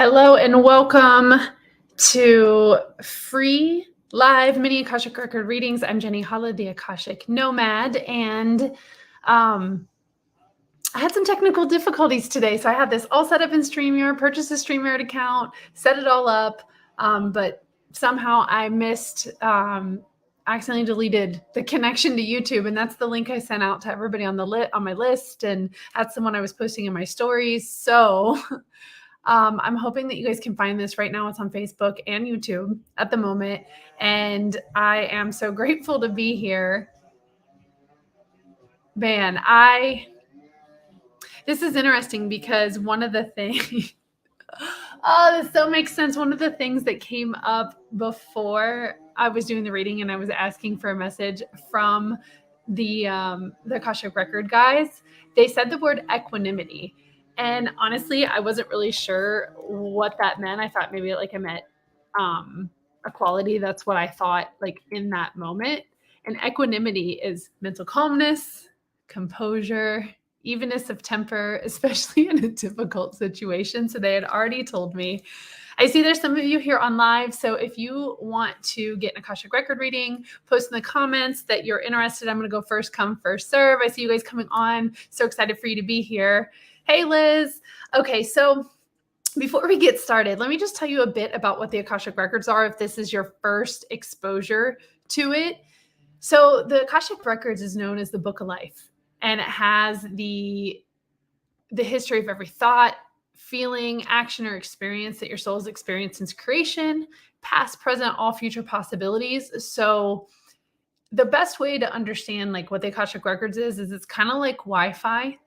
Hello and welcome to free live mini Akashic Record readings. I'm Jeni Holla, the Akashic Nomad, and I had some technical difficulties today. So I had this all set up in StreamYard, purchased a StreamYard account, set it all up, but somehow I accidentally deleted the connection to YouTube, and that's the link I sent out to everybody on my list, and that's the one I was posting in my stories. So I'm hoping that you guys can find this right now. It's on Facebook and YouTube at the moment. And I am so grateful to be here. Man, this is interesting because one of the things, this so makes sense. One of the things that came up before I was doing the reading and I was asking for a message from the Akashic Record guys, they said the word equanimity. And honestly, I wasn't really sure what that meant. I thought maybe like I meant equality. That's what I thought like in that moment. And equanimity is mental calmness, composure, evenness of temper, especially in a difficult situation. So they had already told me. I see there's some of you here on live. So if you want to get an Akashic Record reading, post in the comments that you're interested. I'm going to go first come, first serve. I see you guys coming on. So excited for you to be here. Hey, Liz. Okay, so before we get started, let me just tell you a bit about what the Akashic Records are if this is your first exposure to it. So the Akashic Records is known as the Book of Life, and it has the history of every thought, feeling, action, or experience that your soul's experienced since creation, past, present, all future possibilities. So the best way to understand like what the Akashic Records is it's kind of like Wi-Fi.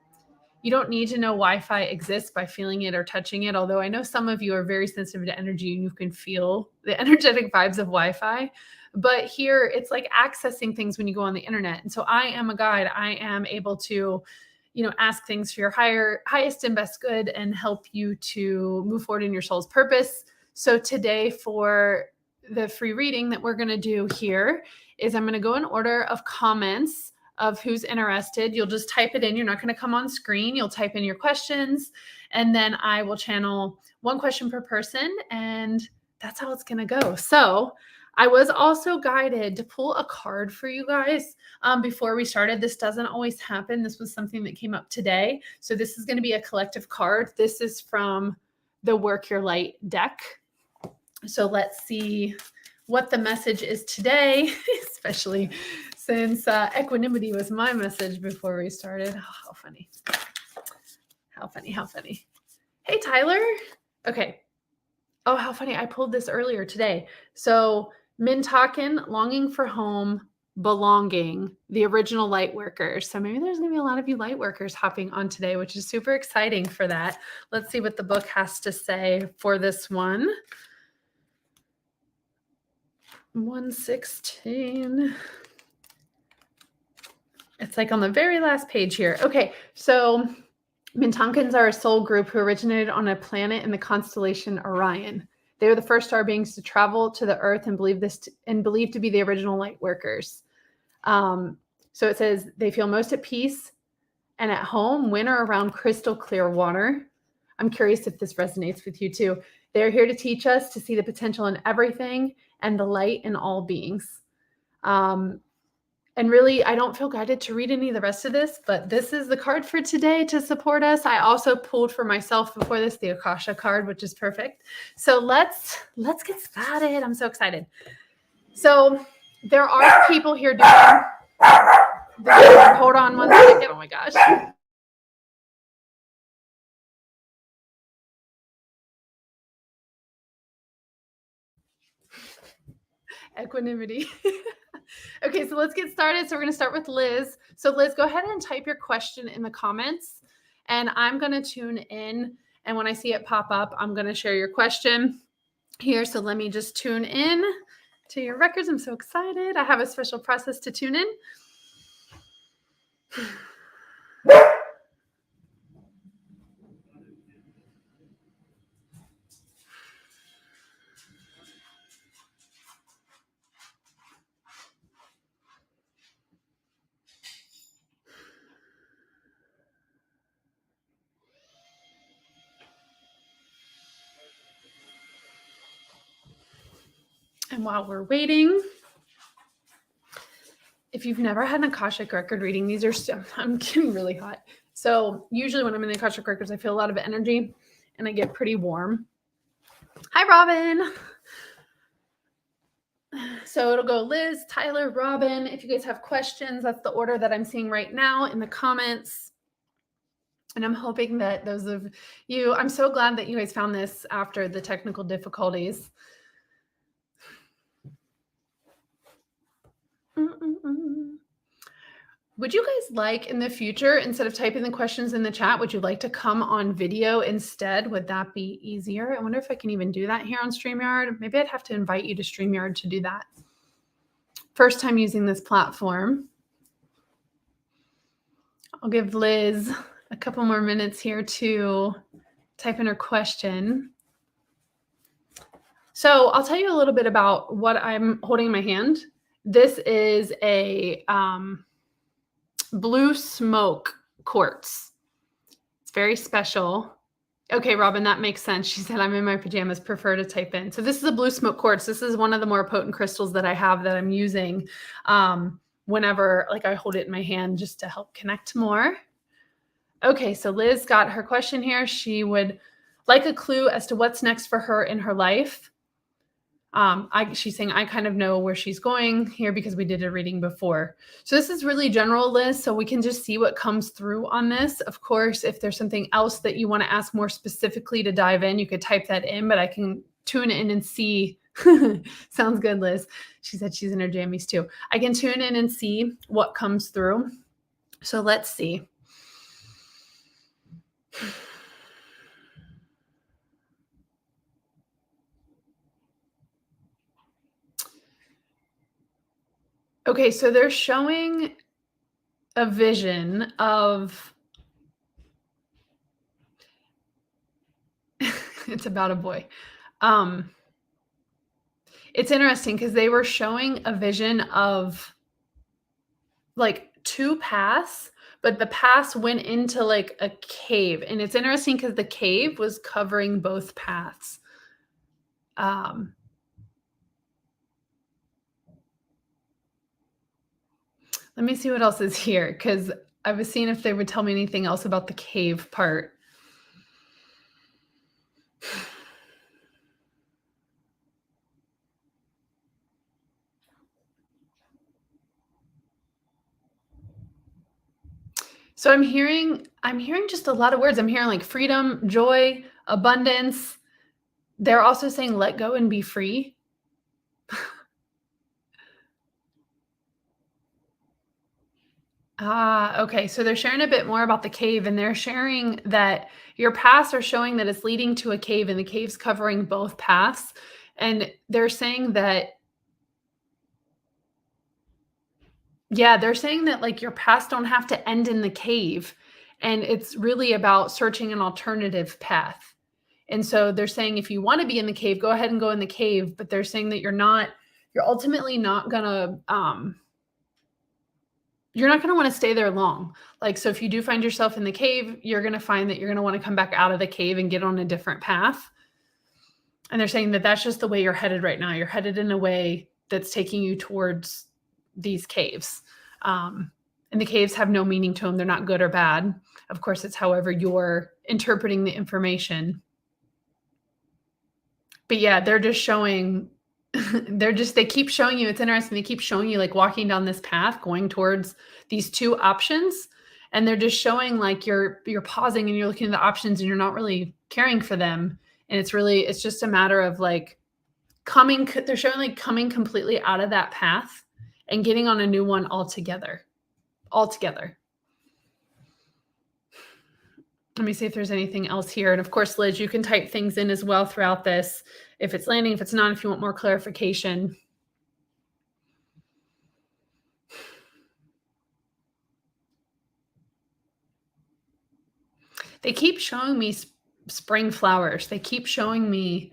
You don't need to know Wi-Fi exists by feeling it or touching it, although I know some of you are very sensitive to energy and you can feel the energetic vibes of Wi-Fi. But here it's like accessing things when you go on the internet. And so I am a guide. I am able to, ask things for your highest and best good and help you to move forward in your soul's purpose. So today for the free reading that we're going to do here is I'm going to go in order of comments of who's interested. You'll just type it in. You're not going to come on screen. You'll type in your questions, and then I will channel one question per person, and that's how it's going to go. So I was also guided to pull a card for you guys before we started. This doesn't always happen. This was something that came up today. So this is going to be a collective card. This is from the Work Your Light deck. So let's see what the message is today, especially since equanimity was my message before we started. Oh, how funny. How funny, how funny. Hey, Tyler. Okay. Oh, how funny. I pulled this earlier today. So Mintaken, longing for home, belonging, the original light workers. So maybe there's going to be a lot of you light workers hopping on today, which is super exciting for that. Let's see what the book has to say for this one. 116. It's like on the very last page here. Okay, so Mintankins are a soul group who originated on a planet in the constellation Orion. They were the first star beings to travel to the Earth and believed to be the original light workers. So it says they feel most at peace and at home when or around crystal clear water. I'm curious if this resonates with you too. They're here to teach us to see the potential in everything and the light in all beings. And really, I don't feel guided to read any of the rest of this, but this is the card for today to support us. I also pulled for myself before this, the Akasha card, which is perfect. So let's get started. I'm so excited. So there are people here doing hold on one second. Oh my gosh. Equanimity. Okay, so let's get started. So we're going to start with Liz. So Liz, go ahead and type your question in the comments, and I'm going to tune in. And when I see it pop up, I'm going to share your question here. So let me just tune in to your records. I'm so excited. I have a special process to tune in. And while we're waiting, if you've never had an Akashic record reading, these are I'm getting really hot. So usually when I'm in the Akashic records, I feel a lot of energy and I get pretty warm. Hi, Robin. So it'll go Liz, Tyler, Robin. If you guys have questions, that's the order that I'm seeing right now in the comments. And I'm hoping that those of you, I'm so glad that you guys found this after the technical difficulties. Would you guys like in the future, instead of typing the questions in the chat, would you like to come on video instead? Would that be easier? I wonder if I can even do that here on StreamYard. Maybe I'd have to invite you to StreamYard to do that. First time using this platform. I'll give Liz a couple more minutes here to type in her question. So I'll tell you a little bit about what I'm holding in my hand. This is a blue smoke quartz. It's very special. Okay, Robin, that makes sense. She said, I'm in my pajamas, prefer to type in. So this is a blue smoke quartz. This is one of the more potent crystals that I have that I'm using whenever I hold it in my hand just to help connect more. Okay, so Liz got her question here. She would like a clue as to what's next for her in her life. She's saying, I kind of know where she's going here because we did a reading before. So this is really general, Liz, so we can just see what comes through on this. Of course, if there's something else that you want to ask more specifically to dive in, you could type that in, but I can tune in and see. Sounds good, Liz. She said she's in her jammies too. I can tune in and see what comes through. So let's see. Okay, so they're showing a vision of, it's about a boy. It's interesting because they were showing a vision of two paths, but the paths went into a cave. And it's interesting because the cave was covering both paths. Let me see what else is here, because I was seeing if they would tell me anything else about the cave part. So I'm hearing just a lot of words. I'm hearing freedom, joy, abundance. They're also saying let go and be free. Okay. So they're sharing a bit more about the cave, and they're sharing that your paths are showing that it's leading to a cave, and the cave's covering both paths. And they're saying that, yeah, they're saying that your paths don't have to end in the cave. And it's really about searching an alternative path. And so they're saying if you want to be in the cave, go ahead and go in the cave. But they're saying that you're ultimately not gonna you're not going to want to stay there long. So if you do find yourself in the cave, you're going to find that you're going to want to come back out of the cave and get on a different path. And they're saying that that's just the way you're headed right now. You're headed in a way that's taking you towards these caves. And the caves have no meaning to them. They're not good or bad. Of course, it's however you're interpreting the information. But yeah, they're just showing they keep showing you, it's interesting, they keep showing you walking down this path going towards these two options, and they're just showing you're pausing and you're looking at the options and you're not really caring for them. And it's just a matter of they're showing coming completely out of that path and getting on a new one altogether. Let me see if there's anything else here. And of course, Liz, you can type things in as well throughout this. If it's landing, if it's not, if you want more clarification. They keep showing me spring flowers. They keep showing me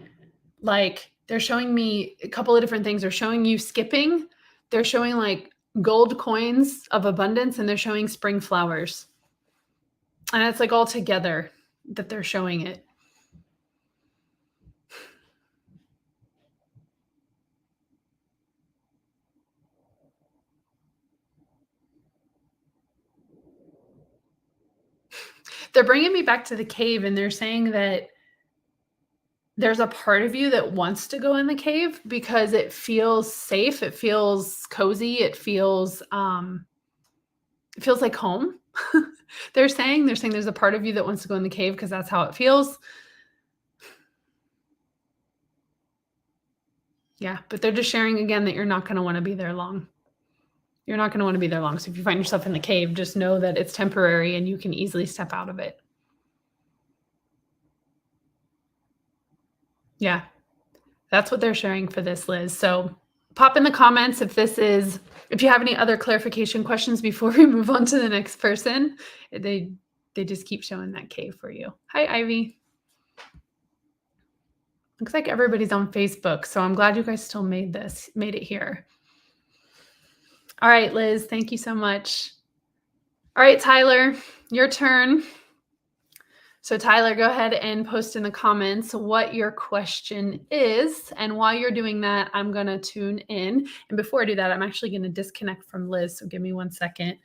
they're showing me a couple of different things. They're showing you skipping. They're showing gold coins of abundance, and they're showing spring flowers. And it's all together that they're showing it. They're bringing me back to the cave, and they're saying that there's a part of you that wants to go in the cave because it feels safe, it feels cozy, it feels like home. They're saying there's a part of you that wants to go in the cave because that's how it feels. Yeah, but they're just sharing again that you're not going to want to be there long. You're not going to want to be there long. So if you find yourself in the cave, just know that it's temporary and you can easily step out of it. Yeah, that's what they're sharing for this, Liz. So pop in the comments if you have any other clarification questions before we move on to the next person. They just keep showing that cave for you. Hi, Ivy. Looks like everybody's on Facebook, so I'm glad you guys still made it here. All right, Liz, thank you so much. All right, Tyler, your turn. So Tyler, go ahead and post in the comments what your question is. And while you're doing that, I'm going to tune in. And before I do that, I'm actually going to disconnect from Liz. So give me 1 second.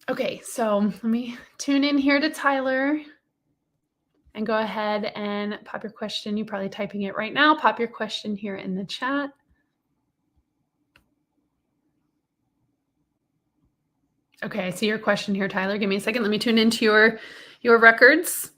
Okay, so let me tune in here to Tyler and go ahead and pop your question. You're probably typing it right now. Pop your question here in the chat. Okay, I see your question here, Tyler. Give me a second. Let me tune into your records.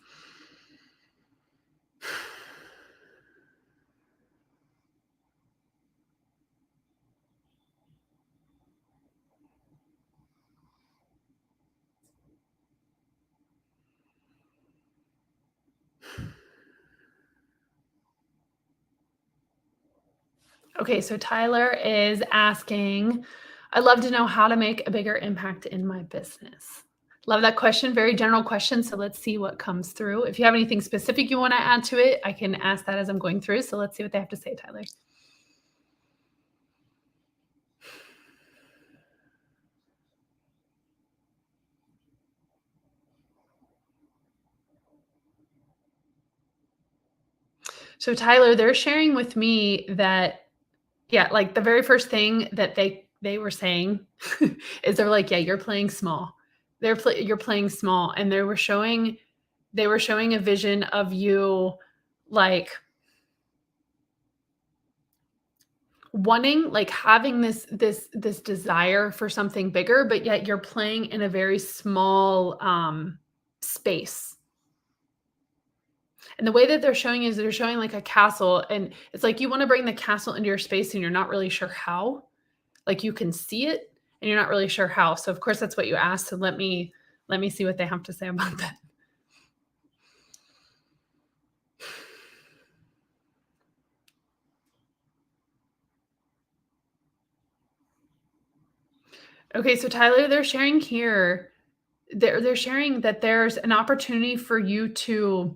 Okay, so Tyler is asking, I'd love to know how to make a bigger impact in my business. Love that question. Very general question. So let's see what comes through. If you have anything specific you want to add to it, I can ask that as I'm going through. So let's see what they have to say, Tyler. So Tyler, they're sharing with me that, yeah, like the very first thing that they were saying is they're like, yeah, you're playing small. You're playing small, and they were showing a vision of you like wanting, like having this desire for something bigger, but yet you're playing in a very small space. And the way that they're showing is they're showing like a castle, and it's like you want to bring the castle into your space and you're not really sure how. Like you can see it and you're not really sure how. So of course that's what you asked. So let me see what they have to say about that. Okay, so Tyler, they're sharing here, they're sharing that there's an opportunity for you to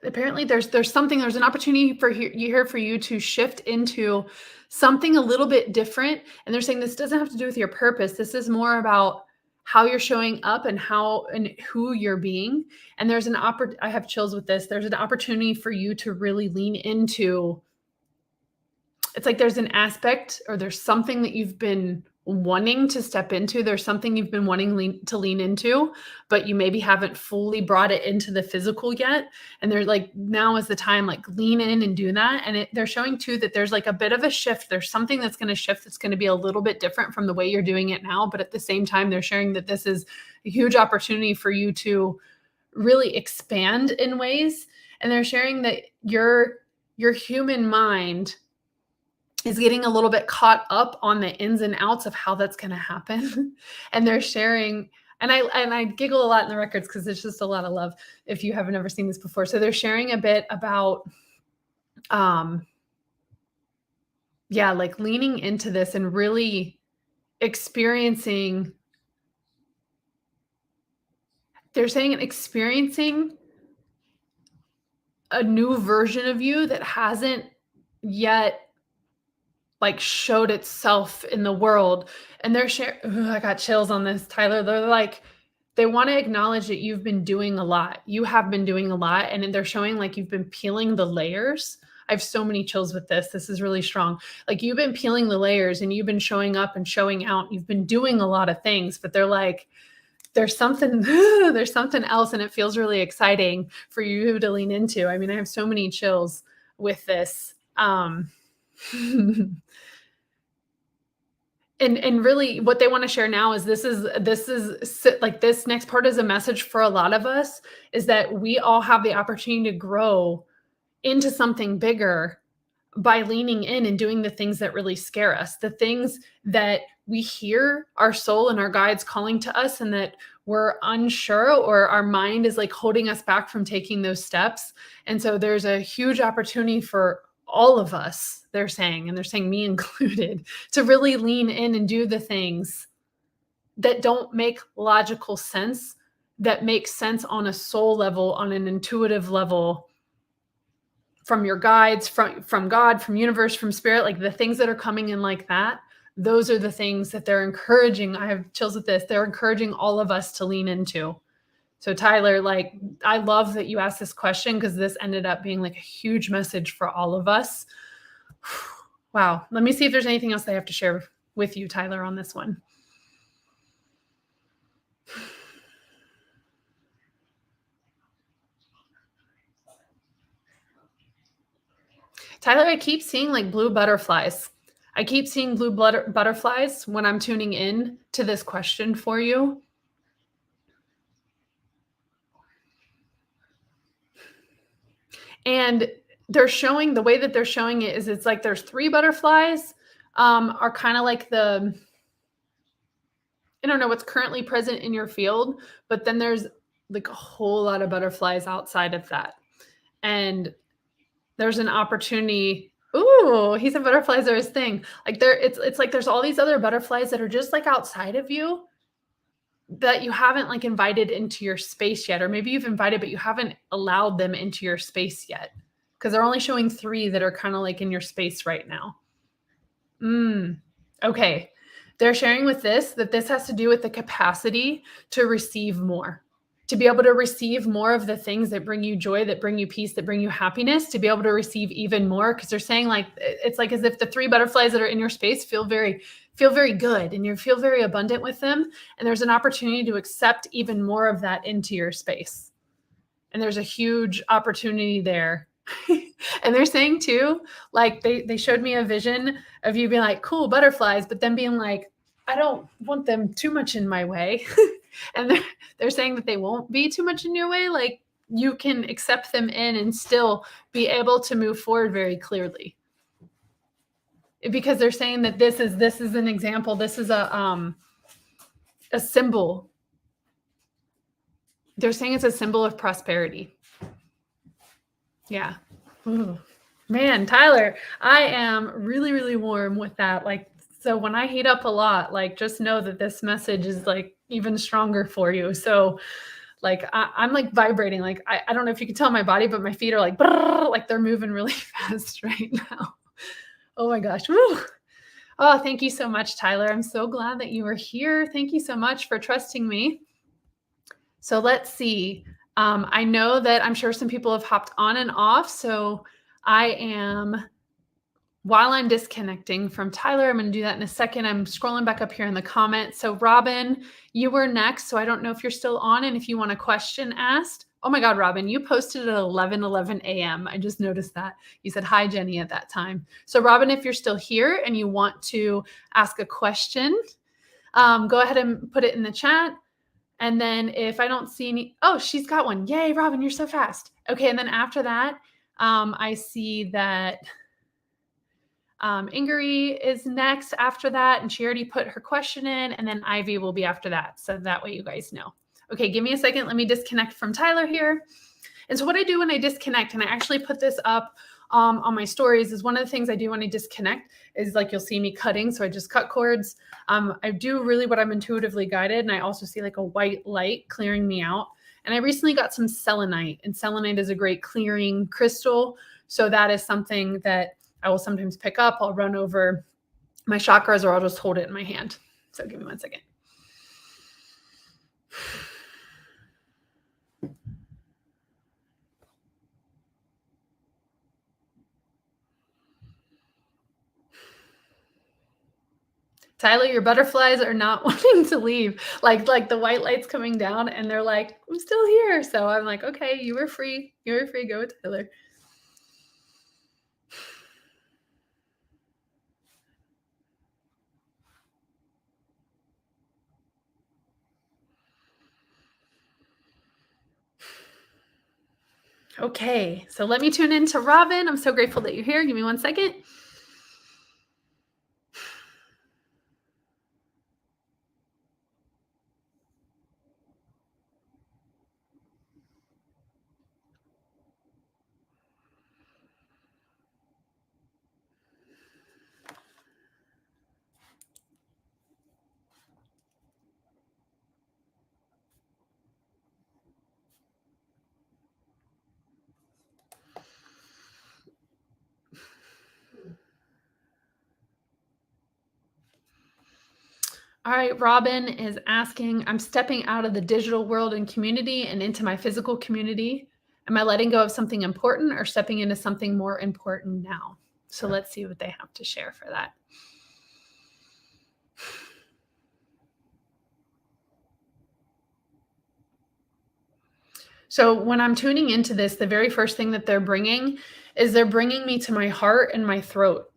apparently there's an opportunity for here for you to shift into something a little bit different. And they're saying this doesn't have to do with your purpose. This is more about how you're showing up and how and who you're being. And there's I have chills with this. There's an opportunity for you to really lean into. It's like there's an aspect or there's something that you've been wanting to step into. There's something you've been wanting to lean into, but you maybe haven't fully brought it into the physical yet. And they're like, now is the time, like lean in and do that. And they're showing too that there's like a bit of a shift. There's something that's going to shift that's going to be a little bit different from the way you're doing it now. But at the same time, they're sharing that this is a huge opportunity for you to really expand in ways. And they're sharing that your human mind is getting a little bit caught up on the ins and outs of how that's going to happen. And they're sharing, and I giggle a lot in the records because it's just a lot of love if you haven't ever seen this before. So they're sharing a bit about, like leaning into this and really experiencing they're saying experiencing a new version of you that hasn't yet like showed itself in the world. And they're sharing, I got chills on this, Tyler. They're like, they want to acknowledge that you've been doing a lot. You have been doing a lot. And they're showing like you've been peeling the layers. I have so many chills with this. This is really strong. Like you've been peeling the layers and you've been showing up and showing out. You've been doing a lot of things, but they're like, there's something, there's something else. And it feels really exciting for you to lean into. I mean, I have so many chills with this. And really what they want to share now is this is like this next part is a message for a lot of us, is that we all have the opportunity to grow into something bigger by leaning in and doing the things that really scare us, the things that we hear our soul and our guides calling to us and that we're unsure, or our mind is like holding us back from taking those steps. And so there's a huge opportunity for all of us, they're saying, and they're saying me included, to really lean in and do the things that don't make logical sense, that make sense on a soul level, on an intuitive level, from your guides, from God, from universe, from spirit, like the things that are coming in like that. Those are the things that they're encouraging. I have chills with this. They're encouraging all of us to lean into. So Tyler, like, I love that you asked this question, because this ended up being like a huge message for all of us. Wow. Let me see if there's anything else I have to share with you, Tyler, on this one. Tyler, I keep seeing like blue butterflies. I keep seeing blue butterflies when I'm tuning in to this question for you. And they're showing, the way that they're showing it is it's like there's 3 butterflies are kind of like the, I don't know what's currently present in your field, but then there's like a whole lot of butterflies outside of that. And there's an opportunity. Ooh, he said butterflies are his thing. Like it's like there's all these other butterflies that are just like outside of you that you haven't like invited into your space yet, or maybe you've invited, but you haven't allowed them into your space yet, because they're only showing 3 that are kind of like in your space right now. Okay. They're sharing with this that this has to do with the capacity to receive more, to be able to receive more of the things that bring you joy, that bring you peace, that bring you happiness, to be able to receive even more. Because they're saying like, it's like as if the 3 butterflies that are in your space feel very good, and you feel very abundant with them. And there's an opportunity to accept even more of that into your space. And there's a huge opportunity there. And they're saying too, like they showed me a vision of you being like, cool, butterflies, but then being like, I don't want them too much in my way. And they're saying that they won't be too much in your way. Like you can accept them in and still be able to move forward very clearly. Because they're saying that this is an example. This is a symbol. They're saying it's a symbol of prosperity. Yeah. Ooh. Man, Tyler, I am really, really warm with that. Like, so when I heat up a lot, like, just know that this message is like even stronger for you. So like, I'm like vibrating. Like, I don't know if you can tell my body, but my feet are like, like they're moving really fast right now. Oh my gosh. Woo. Oh, thank you so much, Tyler. I'm so glad that you were here. Thank you so much for trusting me. So let's see. I know that I'm sure some people have hopped on and off. So while I'm disconnecting from Tyler, I'm going to do that in a second. I'm scrolling back up here in the comments. So Robin, you were next. So I don't know if you're still on and if you want a question asked. Oh my God, Robin, you posted at 11 a.m. I just noticed that. You said, hi, Jeni, at that time. So Robin, if you're still here and you want to ask a question, go ahead and put it in the chat. And then if I don't see any, oh, she's got one. Yay, Robin, you're so fast. Okay, and then after that, I see that Ingrid is next after that, and she already put her question in, and then Ivy will be after that. So that way you guys know. Okay, give me a second. Let me disconnect from Tyler here. And so what I do when I disconnect, and I actually put this up on my stories, is one of the things I do when I disconnect is like you'll see me cutting. So I just cut cords. I do really what I'm intuitively guided. And I also see like a white light clearing me out. And I recently got some selenite, and selenite is a great clearing crystal. So that is something that I will sometimes pick up. I'll run over my chakras, or I'll just hold it in my hand. So give me 1 second. Tyler, your butterflies are not wanting to leave. Like the white light's coming down and they're like, I'm still here. So I'm like, okay, you were free. You were free. Go with Tyler. Okay, so let me tune in to Robin. I'm so grateful that you're here. Give me 1 second. All right, Robin is asking, I'm stepping out of the digital world and community and into my physical community. Am I letting go of something important or stepping into something more important now? So let's see what they have to share for that. So when I'm tuning into this, the very first thing that they're bringing me to my heart and my throat.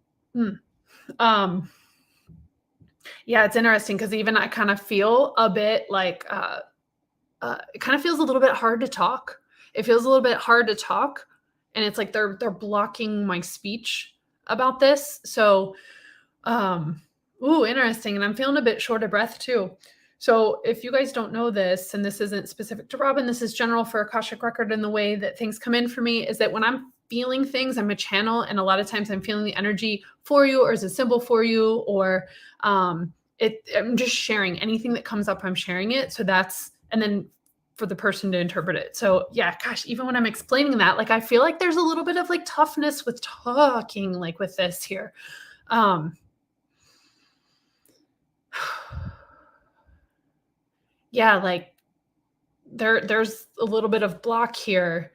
Yeah, it's interesting because even I kind of feel a bit like it kind of feels a little bit hard to talk. It feels a little bit hard to talk, and it's like they're blocking my speech about this. So, interesting. And I'm feeling a bit short of breath too. So if you guys don't know this, and this isn't specific to Robin, this is general for Akashic Record, and the way that things come in for me is that when I'm feeling things, I'm a channel, and a lot of times I'm feeling the energy for you, or as a symbol for you, or I'm just sharing anything that comes up. I'm sharing it. So that's, and then for the person to interpret it. So yeah, gosh, even when I'm explaining that, like I feel like there's a little bit of like toughness with talking, like with this here. Yeah, like there's a little bit of block here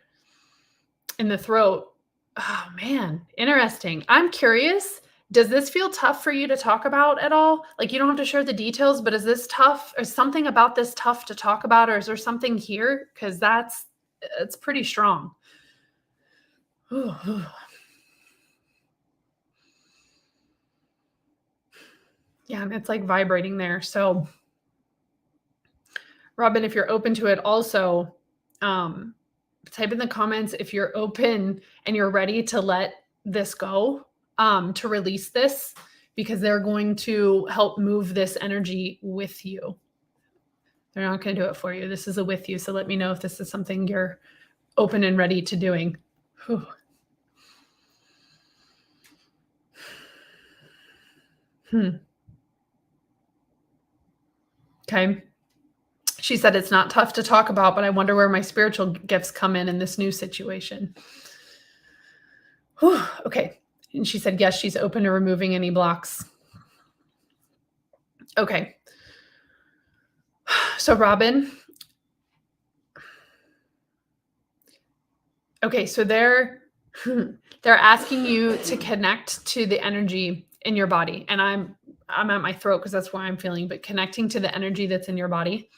in the throat. Oh man, interesting. I'm curious. Does this feel tough for you to talk about at all? Like you don't have to share the details, but is this tough? Is something about this tough to talk about, or is there something here? Because it's pretty strong. Yeah, and it's like vibrating there. So Robin, if you're open to it, also type in the comments if you're open and you're ready to let this go, to release this, because they're going to help move this energy with you. They're not going to do it for you. This is a with you. So let me know if this is something you're open and ready to doing. Whew. Okay. She said it's not tough to talk about, but I wonder where my spiritual gifts come in this new situation. Whew. Okay. And she said, yes, she's open to removing any blocks. Okay. So Robin. Okay, so they're asking you to connect to the energy in your body. And I'm at my throat because that's why I'm feeling, but connecting to the energy that's in your body.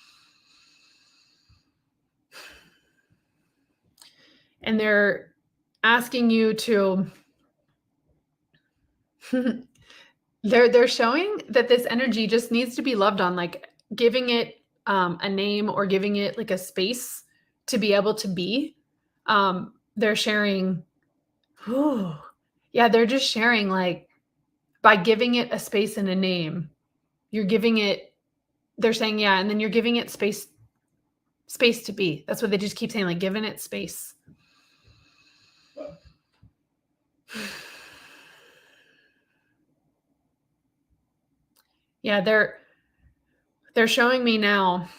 And they're asking you to they're showing that this energy just needs to be loved on, like giving it a name, or giving it like a space to be able to be. They're sharing, yeah, they're just sharing, like by giving it a space and a name, you're giving it, they're saying, yeah, and then you're giving it space to be. That's what they just keep saying, like giving it space. Yeah, they're showing me now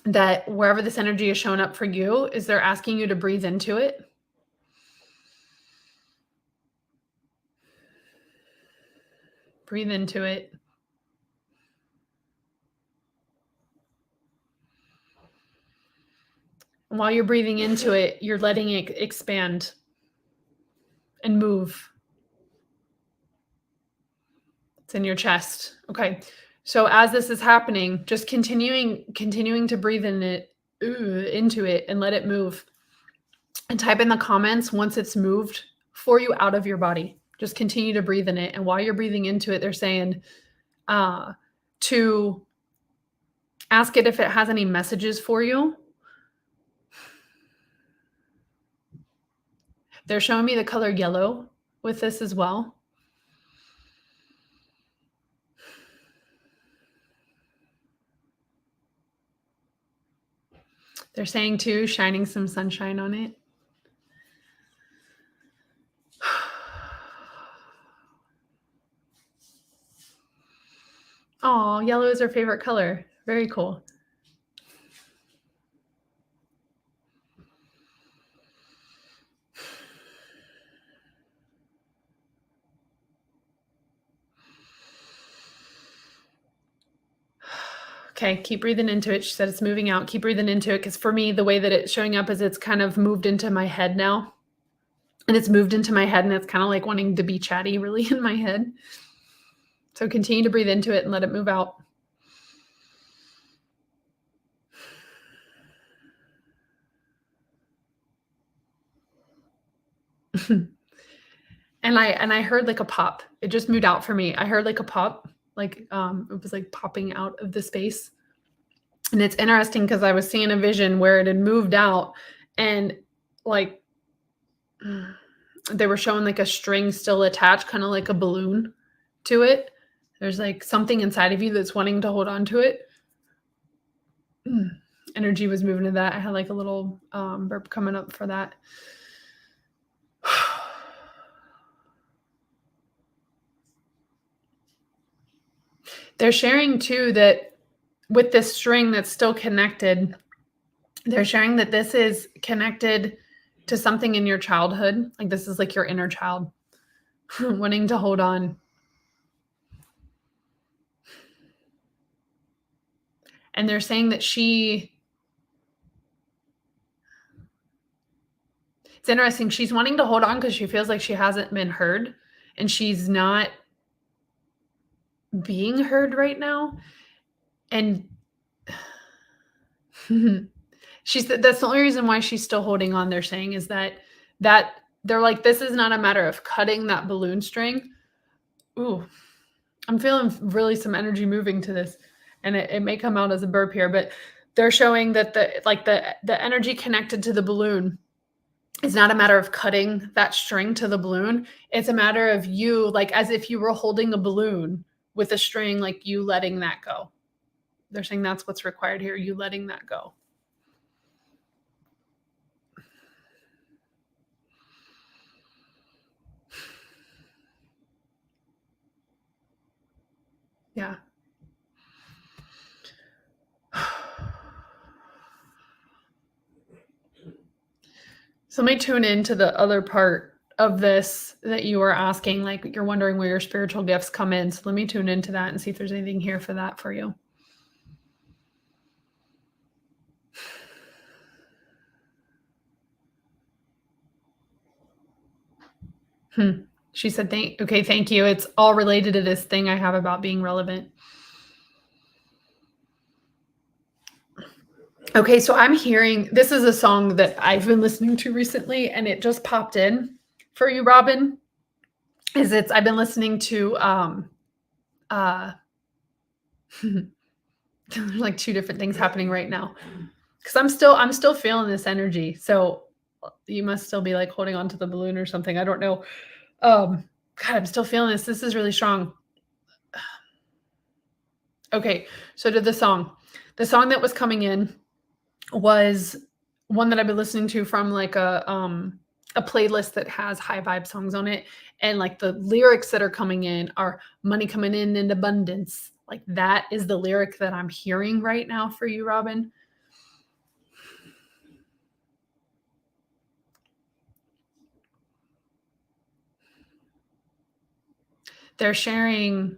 that wherever this energy is showing up for you is they're asking you to breathe into it. Breathe into it. And while you're breathing into it, you're letting it expand and move. It's in your chest. Okay. So as this is happening, just continuing to breathe into it and let it move. And type in the comments once it's moved for you out of your body. Just continue to breathe in it. And while you're breathing into it, they're saying to ask it if it has any messages for you. They're showing me the color yellow with this as well. They're saying too, shining some sunshine on it. Oh, yellow is her favorite color. Very cool. Okay, keep breathing into it. She said it's moving out. Keep breathing into it because for me, the way that it's showing up is it's kind of moved into my head now. And it's moved into my head and it's kind of like wanting to be chatty really in my head. So continue to breathe into it and let it move out. And I heard like a pop. It just moved out for me. I heard like a pop, like it was like popping out of the space. And it's interesting because I was seeing a vision where it had moved out and like they were showing like a string still attached, kind of like a balloon to it. There's like something inside of you that's wanting to hold on to it. Energy was moving to that. I had like a little burp coming up for that. They're sharing too that with this string that's still connected, they're sharing that this is connected to something in your childhood. Like this is like your inner child wanting to hold on. And they're saying that it's interesting. She's wanting to hold on because she feels like she hasn't been heard and she's not being heard right now. And that's the only reason why she's still holding on. They're saying is that they're like, this is not a matter of cutting that balloon string. Ooh, I'm feeling really some energy moving to this and it may come out as a burp here, but they're showing that the energy connected to the balloon is not a matter of cutting that string to the balloon. It's a matter of you, like as if you were holding a balloon with a string, like you letting that go. They're saying that's what's required here, you letting that go. Yeah. So let me tune into the other part of this that you were asking, like you're wondering where your spiritual gifts come in. So let me tune into that and see if there's anything here for that for you. She said, okay, thank you. It's all related to this thing I have about being relevant. Okay, so I'm hearing, this is a song that I've been listening to recently and it just popped in for you, Robin. I've been listening to like two different things happening right now. Cause I'm still feeling this energy. So you must still be like holding on to the balloon or something. I don't know. God, I'm still feeling this. This is really strong. Okay, so to the song that was coming in was one that I've been listening to from like a playlist that has high vibe songs on it. And like the lyrics that are coming in are money coming in abundance. Like that is the lyric that I'm hearing right now for you, Robin. They're sharing.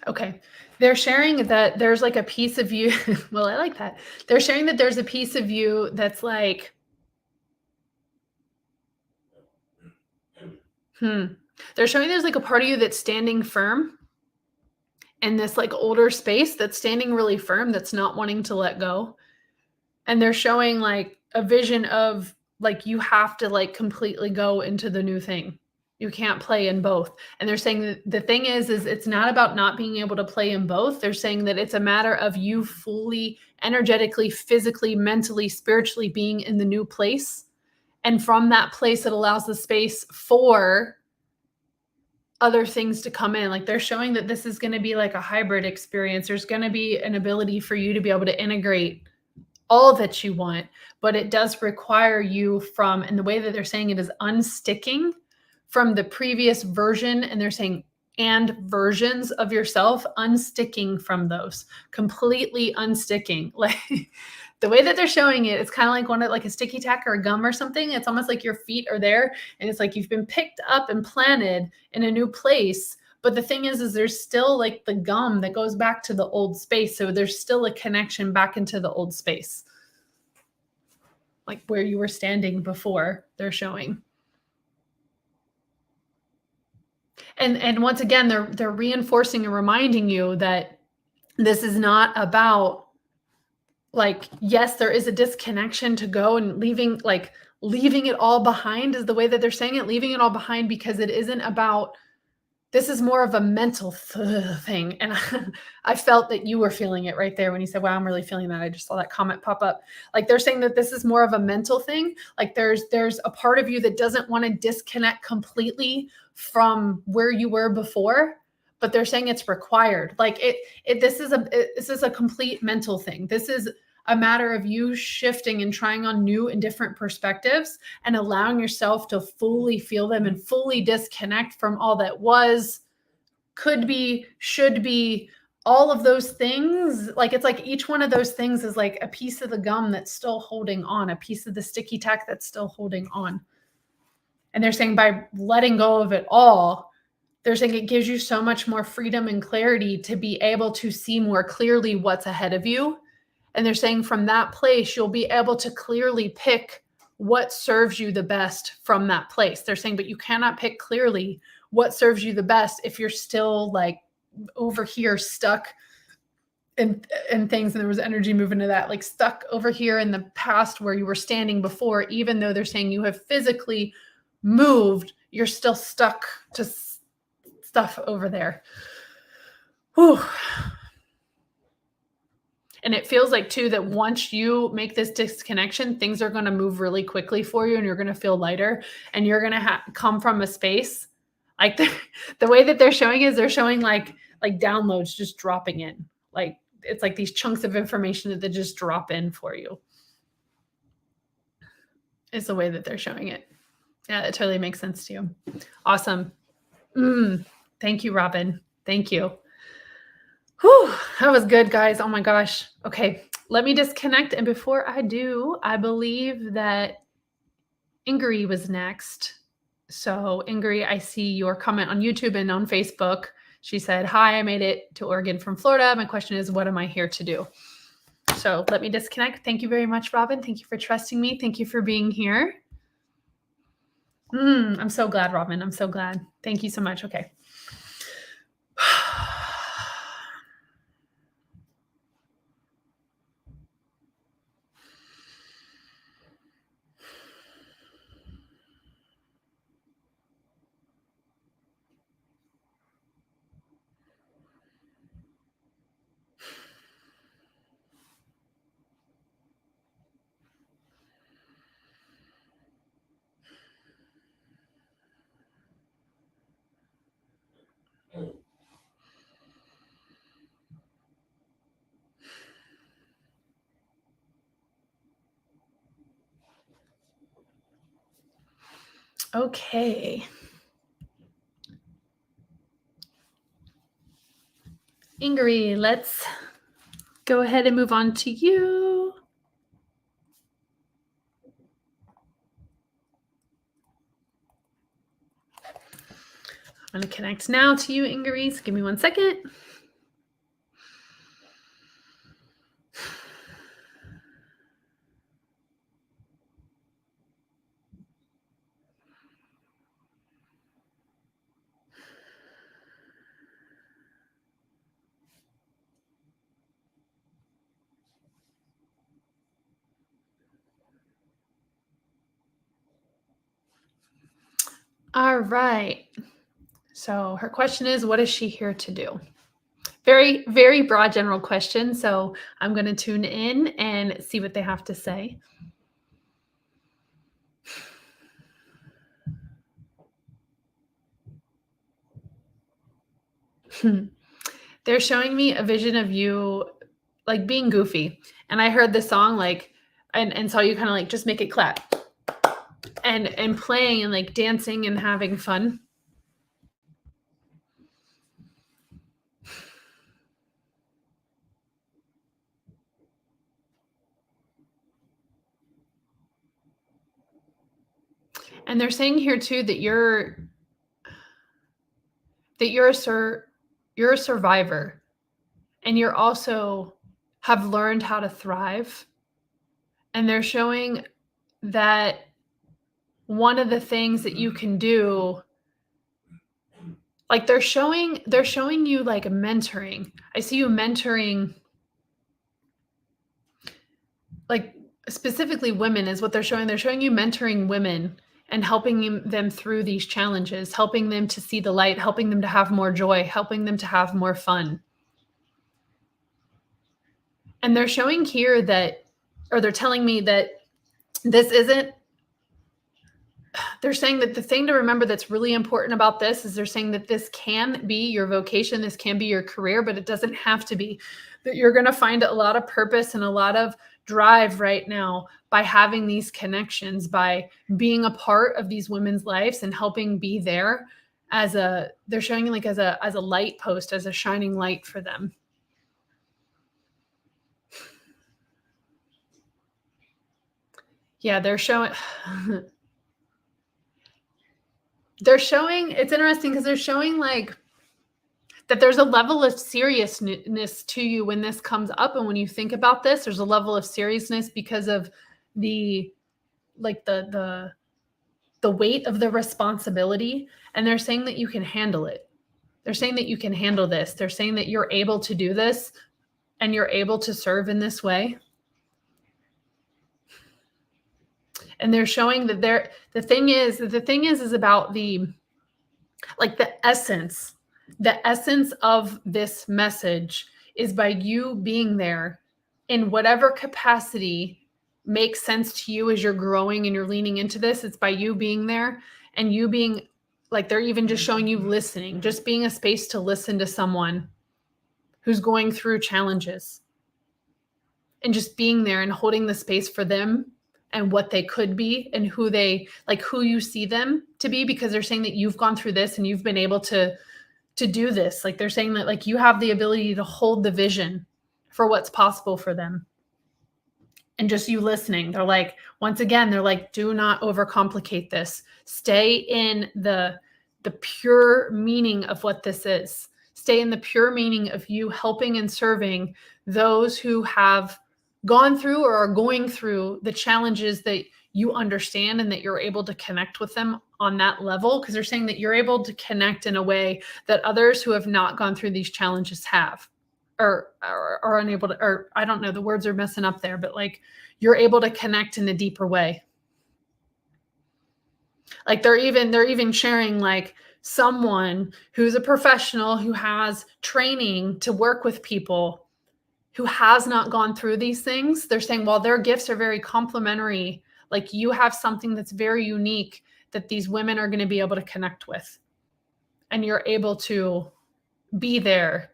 Okay. They're sharing that there's like a piece of you. Well, I like that. They're sharing that there's a piece of you that's like, hmm. They're showing there's like a part of you that's standing firm in this like older space that's standing really firm, that's not wanting to let go. And they're showing like a vision of like you have to like completely go into the new thing. You can't play in both. And they're saying that the thing is it's not about not being able to play in both. They're saying that it's a matter of you fully energetically, physically, mentally, spiritually being in the new place. And from that place, it allows the space for other things to come in. Like they're showing that this is going to be like a hybrid experience. There's going to be an ability for you to be able to integrate all that you want, but it does require you from, and the way that they're saying it is unsticking from the previous version. And they're saying, and versions of yourself, unsticking from those, completely unsticking. Like the way that they're showing it, it's kind of like one of like a sticky tack or a gum or something. It's almost like your feet are there and it's like you've been picked up and planted in a new place. But the thing is there's still like the gum that goes back to the old space. So there's still a connection back into the old space, like where you were standing before, they're showing. And once again, they're reinforcing and reminding you that this is not about like, yes, there is a disconnection to go and leaving it all behind is the way that they're saying it, leaving it all behind, because it isn't about, this is more of a mental thing. And I felt that you were feeling it right there when you said, wow, I'm really feeling that. I just saw that comment pop up. Like they're saying that this is more of a mental thing. Like there's a part of you that doesn't want to disconnect completely from where you were before, but they're saying it's required. Like this is a complete mental thing. This is a matter of you shifting and trying on new and different perspectives and allowing yourself to fully feel them and fully disconnect from all that was, could be, should be, all of those things. Like it's like each one of those things is like a piece of the gum that's still holding on, a piece of the sticky tack that's still holding on. And they're saying by letting go of it all, they're saying it gives you so much more freedom and clarity to be able to see more clearly what's ahead of you. And they're saying from that place, you'll be able to clearly pick what serves you the best from that place. They're saying, but you cannot pick clearly what serves you the best if you're still like over here stuck in things. And there was energy moving to that, like stuck over here in the past where you were standing before, even though they're saying you have physically moved, you're still stuck to stuff over there. Whew. And it feels like too that once you make this disconnection, things are going to move really quickly for you and you're going to feel lighter and you're going to come from a space like the way that they're showing is they're showing like downloads just dropping in. Like it's like these chunks of information that they just drop in for you. Is the way that they're showing it. Yeah, it totally makes sense to you. Awesome. Thank you, Robin. Thank you. Whew, that was good, guys. Oh my gosh. Okay, let me disconnect. And before I do, I believe that Ingrid was next. So Ingrid, I see your comment on YouTube and on Facebook. She said, hi, I made it to Oregon from Florida. My question is, what am I here to do? So let me disconnect. Thank you very much, Robin. Thank you for trusting me. Thank you for being here. I'm so glad, Robin. I'm so glad. Thank you so much. Okay. Okay. Ingrid, let's go ahead and move on to you. connect now to you, Ingrid. Give me 1 second. All right. So her question is, what is she here to do? Very, very broad general question. So I'm going to tune in and see what they have to say. They're showing me a vision of you like being goofy. And I heard the song like and saw you kind of like just make it clap and playing and like dancing and having fun. And they're saying here too that you're a survivor, and you're also have learned how to thrive. And they're showing that one of the things that you can do, like they're showing you like mentoring. I see you mentoring, like specifically women is what they're showing. They're showing you mentoring women and helping them through these challenges, helping them to see the light, helping them to have more joy, helping them to have more fun. And they're showing here that, or they're telling me that this isn't, they're saying that the thing to remember that's really important about this is they're saying that this can be your vocation, this can be your career, but it doesn't have to be. That you're going to find a lot of purpose and a lot of drive right now by having these connections, by being a part of these women's lives and helping be there as a, they're showing like as a light post, as a shining light for them. Yeah, they're showing it's interesting because they're showing like that there's a level of seriousness to you when this comes up. And when you think about this, there's a level of seriousness because of the like the weight of the responsibility. And they're saying that you can handle it. They're saying that you can handle this. They're saying that you're able to do this and you're able to serve in this way. And they're showing that the thing is about the like the essence of this message is by you being there in whatever capacity makes sense to you as you're growing and you're leaning into this. It's by you being there and you being like, they're even just showing you listening, just being a space to listen to someone who's going through challenges and just being there and holding the space for them and what they could be and who you see them to be, because they're saying that you've gone through this and you've been able to do this. Like they're saying that like you have the ability to hold the vision for what's possible for them. And just you listening, they're like, once again, they're like, do not overcomplicate this. Stay in the pure meaning of what this is. Stay in the pure meaning of you helping and serving those who have gone through or are going through the challenges that you understand and that you're able to connect with them on that level. Because they're saying that you're able to connect in a way that others who have not gone through these challenges have, or are unable to, or I don't know, the words are messing up there, but like you're able to connect in a deeper way. Like they're even sharing like someone who's a professional who has training to work with people who has not gone through these things. They're saying, while their gifts are very complementary, like you have something that's very unique that these women are going to be able to connect with. And you're able to be there.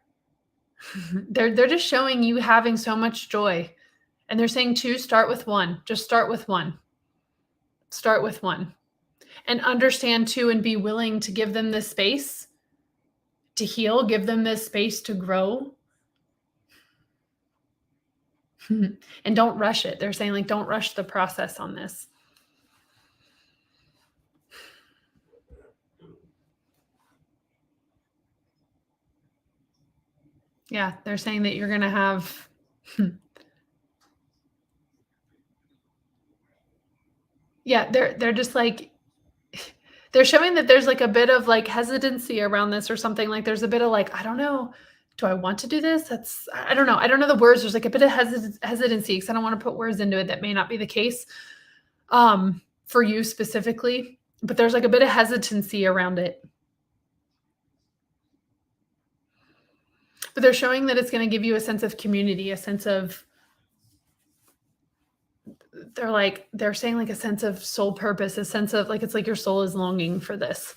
They're just showing you having so much joy. And they're saying too, start with one. Just start with one. Start with one. And understand too, and be willing to give them this space to heal, give them this space to grow. And don't rush it. They're saying like, don't rush the process on this. Yeah, they're saying that you're going to have yeah, they're just like they're showing that there's like a bit of like hesitancy around this or something. Like there's a bit of like, I don't know, do I want to do this? I don't know. I don't know the words. There's like a bit of hesitancy because I don't want to put words into it that may not be the case for you specifically. But there's like a bit of hesitancy around it. But they're showing that it's going to give you a sense of community, a sense of they're saying like a sense of soul purpose, a sense of like it's like your soul is longing for this.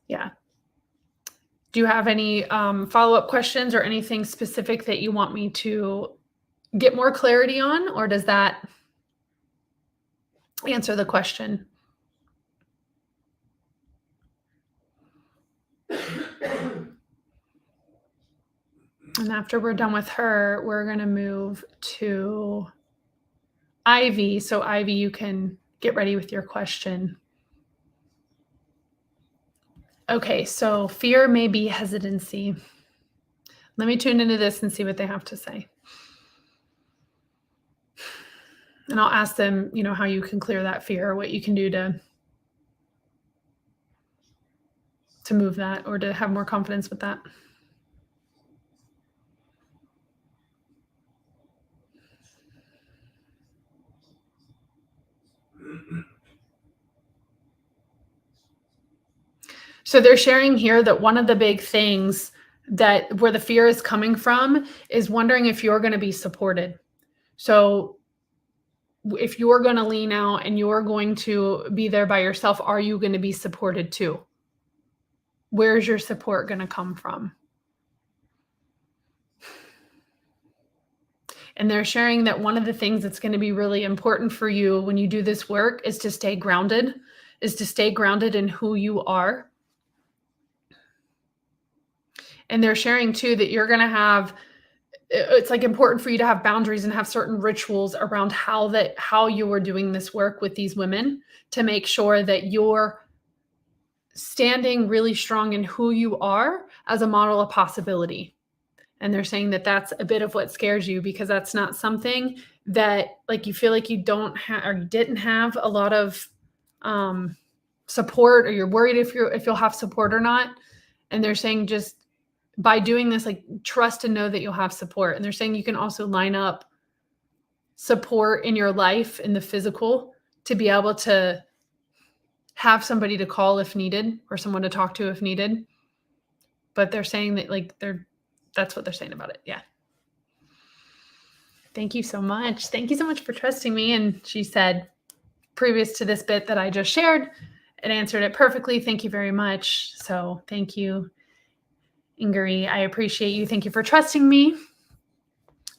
Yeah. Do you have any follow-up questions or anything specific that you want me to get more clarity on, or does that answer the question? And after we're done with her, we're going to move to Ivy. So Ivy, you can get ready with your question. Okay, so fear may be hesitancy. Let me tune into this and see what they have to say. And I'll ask them, you know, how you can clear that fear, what you can do to move that or to have more confidence with that. So they're sharing here that one of the big things that where the fear is coming from is wondering if you're going to be supported. So if you're going to lean out and you're going to be there by yourself, are you going to be supported too? Where's your support going to come from? And they're sharing that one of the things that's going to be really important for you when you do this work is to stay grounded, in who you are. And they're sharing too that you're going to have, it's like important for you to have boundaries and have certain rituals around how you are doing this work with these women to make sure that you're standing really strong in who you are as a model of possibility. And they're saying that that's a bit of what scares you because that's not something that like you feel like you don't have or didn't have a lot of support, or you're worried if you'll have support or not. And they're saying just by doing this, like trust and know that you'll have support. And they're saying you can also line up support in your life in the physical to be able to have somebody to call if needed or someone to talk to if needed. But they're saying that like that's what they're saying about it. Yeah. Thank you so much. Thank you so much for trusting me. And she said, previous to this bit that I just shared, it answered it perfectly. Thank you very much. So thank you, Ingari. I appreciate you. Thank you for trusting me.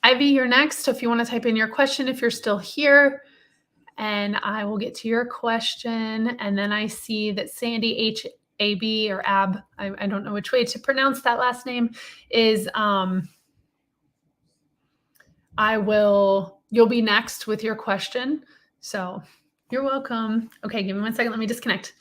Ivy, you're next. So if you want to type in your question, if you're still here, and I will get to your question. And then I see that Sandy H-A-B or Ab, I don't know which way to pronounce that last name, is you'll be next with your question. So you're welcome. Okay, give me 1 second. Let me disconnect.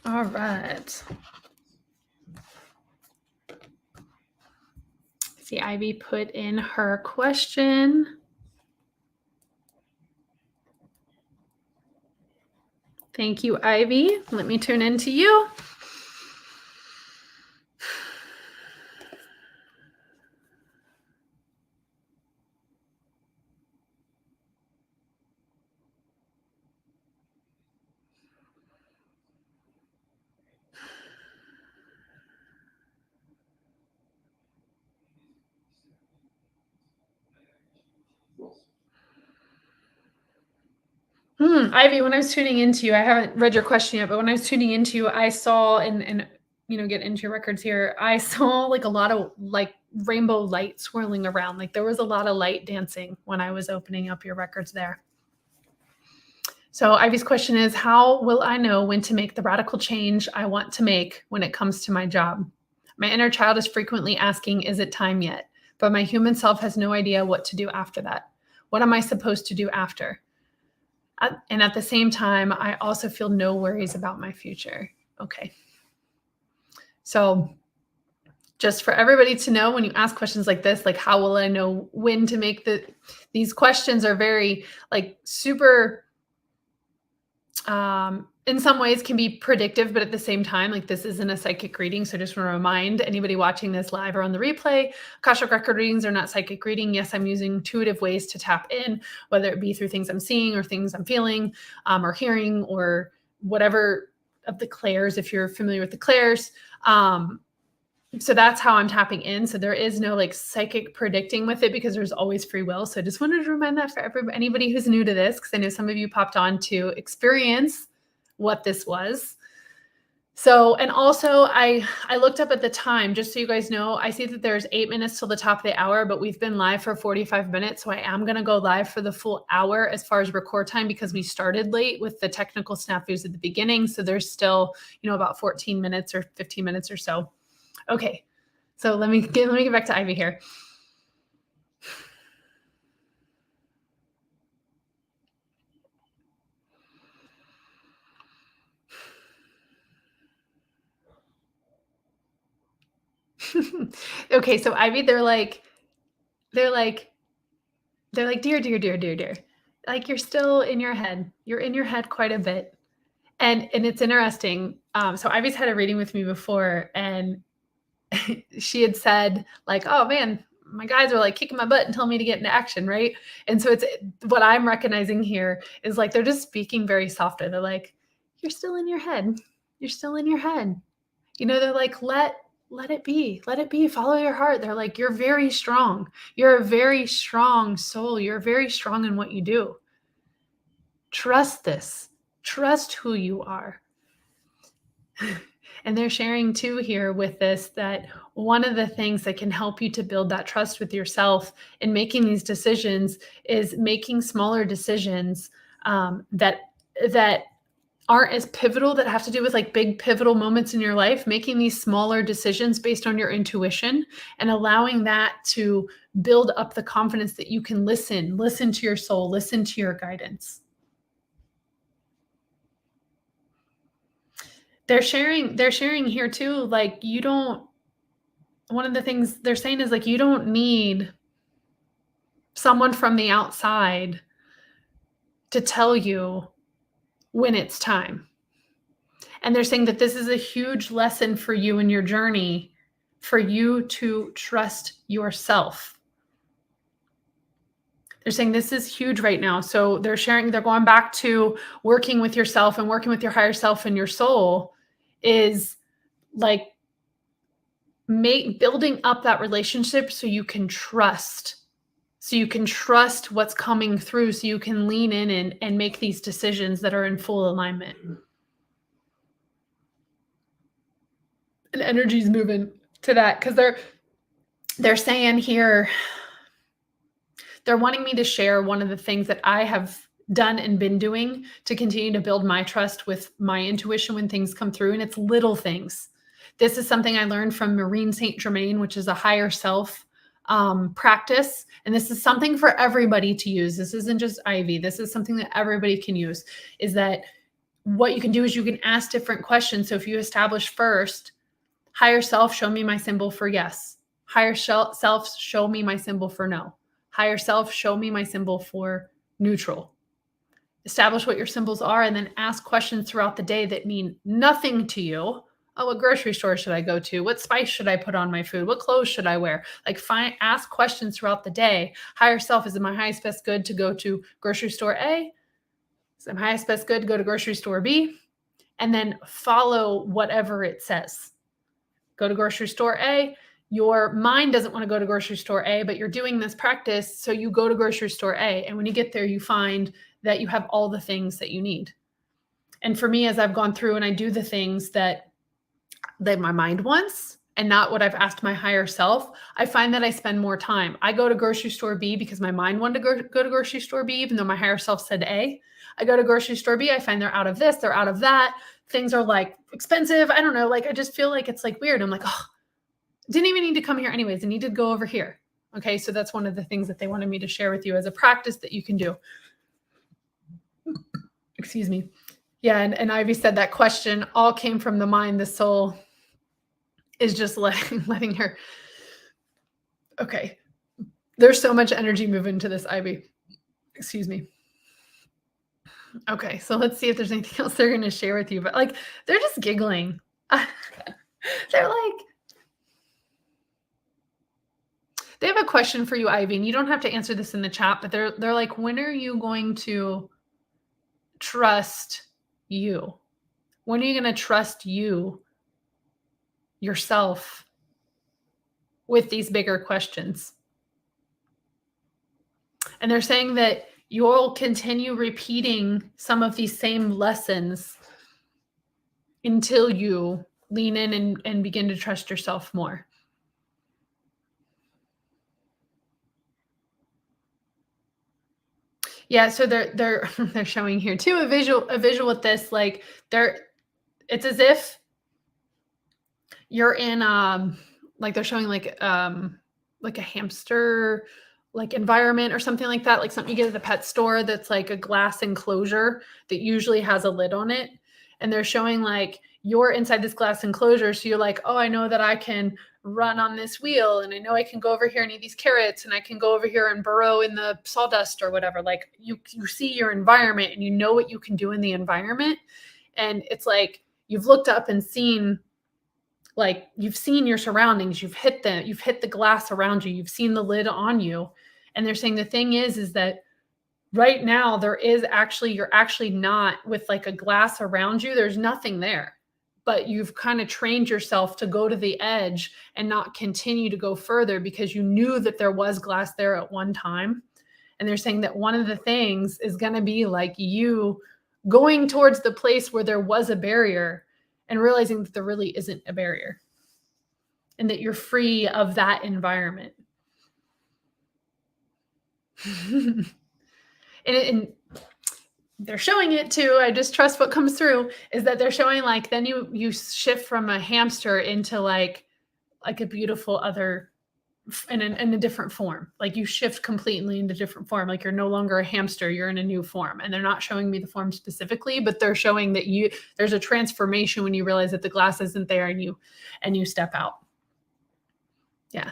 All right. See, Ivy put in her question. Thank you, Ivy. Let me tune into you. Ivy, when I was tuning into you, I haven't read your question yet, but when I was tuning into you, I saw and get into your records here, I saw like a lot of like rainbow light swirling around. Like there was a lot of light dancing when I was opening up your records there. So Ivy's question is, how will I know when to make the radical change I want to make when it comes to my job? My inner child is frequently asking, is it time yet? But my human self has no idea what to do after that. What am I supposed to do after? And at the same time, I also feel no worries about my future. Okay. So just for everybody to know, when you ask questions like this, like how will I know when to make these questions are very like super, in some ways can be predictive, but at the same time, like this isn't a psychic reading. So just want to remind anybody watching this live or on the replay, Akashic Record readings are not psychic reading. Yes, I'm using intuitive ways to tap in, whether it be through things I'm seeing or things I'm feeling, or hearing, or whatever of the clairs, if you're familiar with the clairs. So that's how I'm tapping in. So there is no like psychic predicting with it because there's always free will. So I just wanted to remind that for anybody who's new to this, because I know some of you popped on to experience what this was. So, and also I looked up at the time, just so you guys know, I see that there's 8 minutes till the top of the hour, but we've been live for 45 minutes. So I am going to go live for the full hour as far as record time, because we started late with the technical snafus at the beginning. So there's still, about 14 minutes or 15 minutes or so. Okay. So let me get back to Ivy here. Okay, so Ivy, they're like, dear. Like you're still in your head. You're in your head quite a bit. And it's interesting. So Ivy's had a reading with me before, and she had said like, oh man, my guys are like kicking my butt and telling me to get into action, right? And so it's what I'm recognizing here is like they're just speaking very softly. They're like, you're still in your head. You're still in your head. They're like, let it be. Let it be. Follow your heart. They're like, you're very strong. You're a very strong soul. You're very strong in what you do. Trust this. Trust who you are. And they're sharing too here with this that one of the things that can help you to build that trust with yourself in making these decisions is making smaller decisions that aren't as pivotal, that have to do with like big pivotal moments in your life, making these smaller decisions based on your intuition and allowing that to build up the confidence that you can listen to your soul, listen to your guidance. They're sharing here too, like one of the things they're saying is like, you don't need someone from the outside to tell you when it's time. And they're saying that this is a huge lesson for you in your journey, for you to trust yourself. They're saying this is huge right now. So they're going back to working with yourself and working with your higher self and your soul is like building up that relationship so you can trust what's coming through, so you can lean in and make these decisions that are in full alignment. And energy's moving to that because they're saying here, they're wanting me to share one of the things that I have done and been doing to continue to build my trust with my intuition when things come through. And it's little things. This is something I learned from Marine Saint Germain, which is a higher self practice. And this is something for everybody to use. This isn't just Ivy. This is something that everybody can use, is that what you can do is you can ask different questions. So if you establish first, higher self, show me my symbol for yes. Higher self, show me my symbol for no. Higher self, show me my symbol for neutral. Establish what your symbols are and then ask questions throughout the day that mean nothing to you. Oh, what grocery store should I go to? What spice should I put on my food? What clothes should I wear? Like ask questions throughout the day. Higher self, is it my highest best good to go to grocery store A? Is it my highest best good to go to grocery store B? And then follow whatever it says. Go to grocery store A. Your mind doesn't want to go to grocery store A, but you're doing this practice, so you go to grocery store A. And when you get there, you find that you have all the things that you need. And for me, as I've gone through and I do the things that that my mind wants and not what I've asked my higher self, I find that I spend more time. I go to grocery store B because my mind wanted to go to grocery store B, even though my higher self said A. I go to grocery store B, I find they're out of this, they're out of that. Things are like expensive. I don't know. Like, I just feel like it's like weird. I'm like, oh, didn't even need to come here anyways. I need to go over here. Okay. So that's one of the things that they wanted me to share with you as a practice that you can do. Excuse me. Yeah. And Ivy said that question all came from the mind. The soul is just letting her. Okay. There's so much energy moving into this, Ivy. Excuse me. Okay. So let's see if there's anything else they're going to share with you. But like, they're just giggling. They're like, they have a question for you, Ivy, and you don't have to answer this in the chat, but they're like, when are you going to trust you? When are you going to trust you, yourself, with these bigger questions? And they're saying that you'll continue repeating some of these same lessons until you lean in and begin to trust yourself more. Yeah, so they're showing here too a visual with this, like it's as if you're in like they're showing like a hamster like environment or something like that, like something you get at the pet store that's like a glass enclosure that usually has a lid on it. And they're showing like you're inside this glass enclosure. So you're like, oh, I know that I can run on this wheel, and I know I can go over here and eat these carrots, and I can go over here and burrow in the sawdust or whatever. Like you see your environment and you know what you can do in the environment. And it's like you've looked up and seen, like you've seen your surroundings, you've hit the glass around you, you've seen the lid on you. And they're saying the thing is that right now you're actually not with like a glass around you. There's nothing there, but you've kind of trained yourself to go to the edge and not continue to go further because you knew that there was glass there at one time. And they're saying that one of the things is going to be like you going towards the place where there was a barrier and realizing that there really isn't a barrier and that you're free of that environment. and they're showing it too. I just trust what comes through is that they're showing like, then you shift from a hamster into like a beautiful other in a different form. Like you shift completely into different form. Like you're no longer a hamster, you're in a new form. And they're not showing me the form specifically, but they're showing that there's a transformation when you realize that the glass isn't there and you step out. Yeah.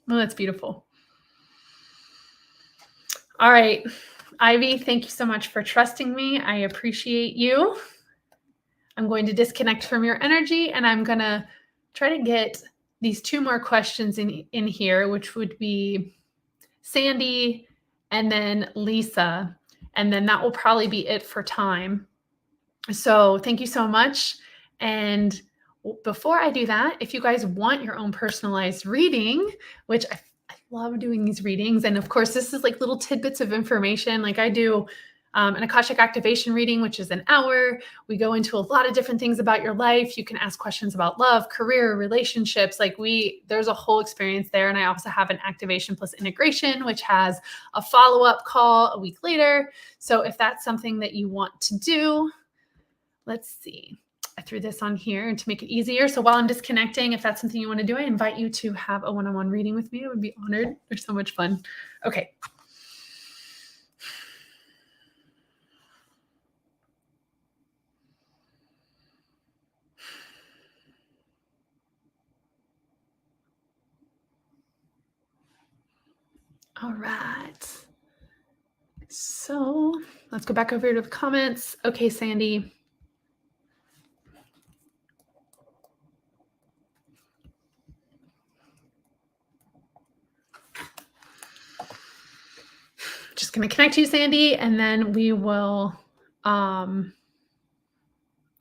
Well, that's beautiful. All right, Ivy, thank you so much for trusting me. I appreciate you. I'm going to disconnect from your energy, and I'm going to try to get these two more questions in here, which would be Sandy and then Lisa. And then that will probably be it for time. So thank you so much. And before I do that, if you guys want your own personalized reading, which I love doing these readings. And of course, this is like little tidbits of information. Like I do an Akashic activation reading, which is an hour. We go into a lot of different things about your life. You can ask questions about love, career, relationships. Like there's a whole experience there. And I also have an activation plus integration, which has a follow-up call a week later. So if that's something that you want to do, let's see. I threw this on here to make it easier. So while I'm disconnecting, if that's something you want to do, I invite you to have a one-on-one reading with me. I would be honored. They're so much fun. Okay. All right. So let's go back over here to the comments. Okay, Sandy. Just going to connect you, Sandy, and then we will, and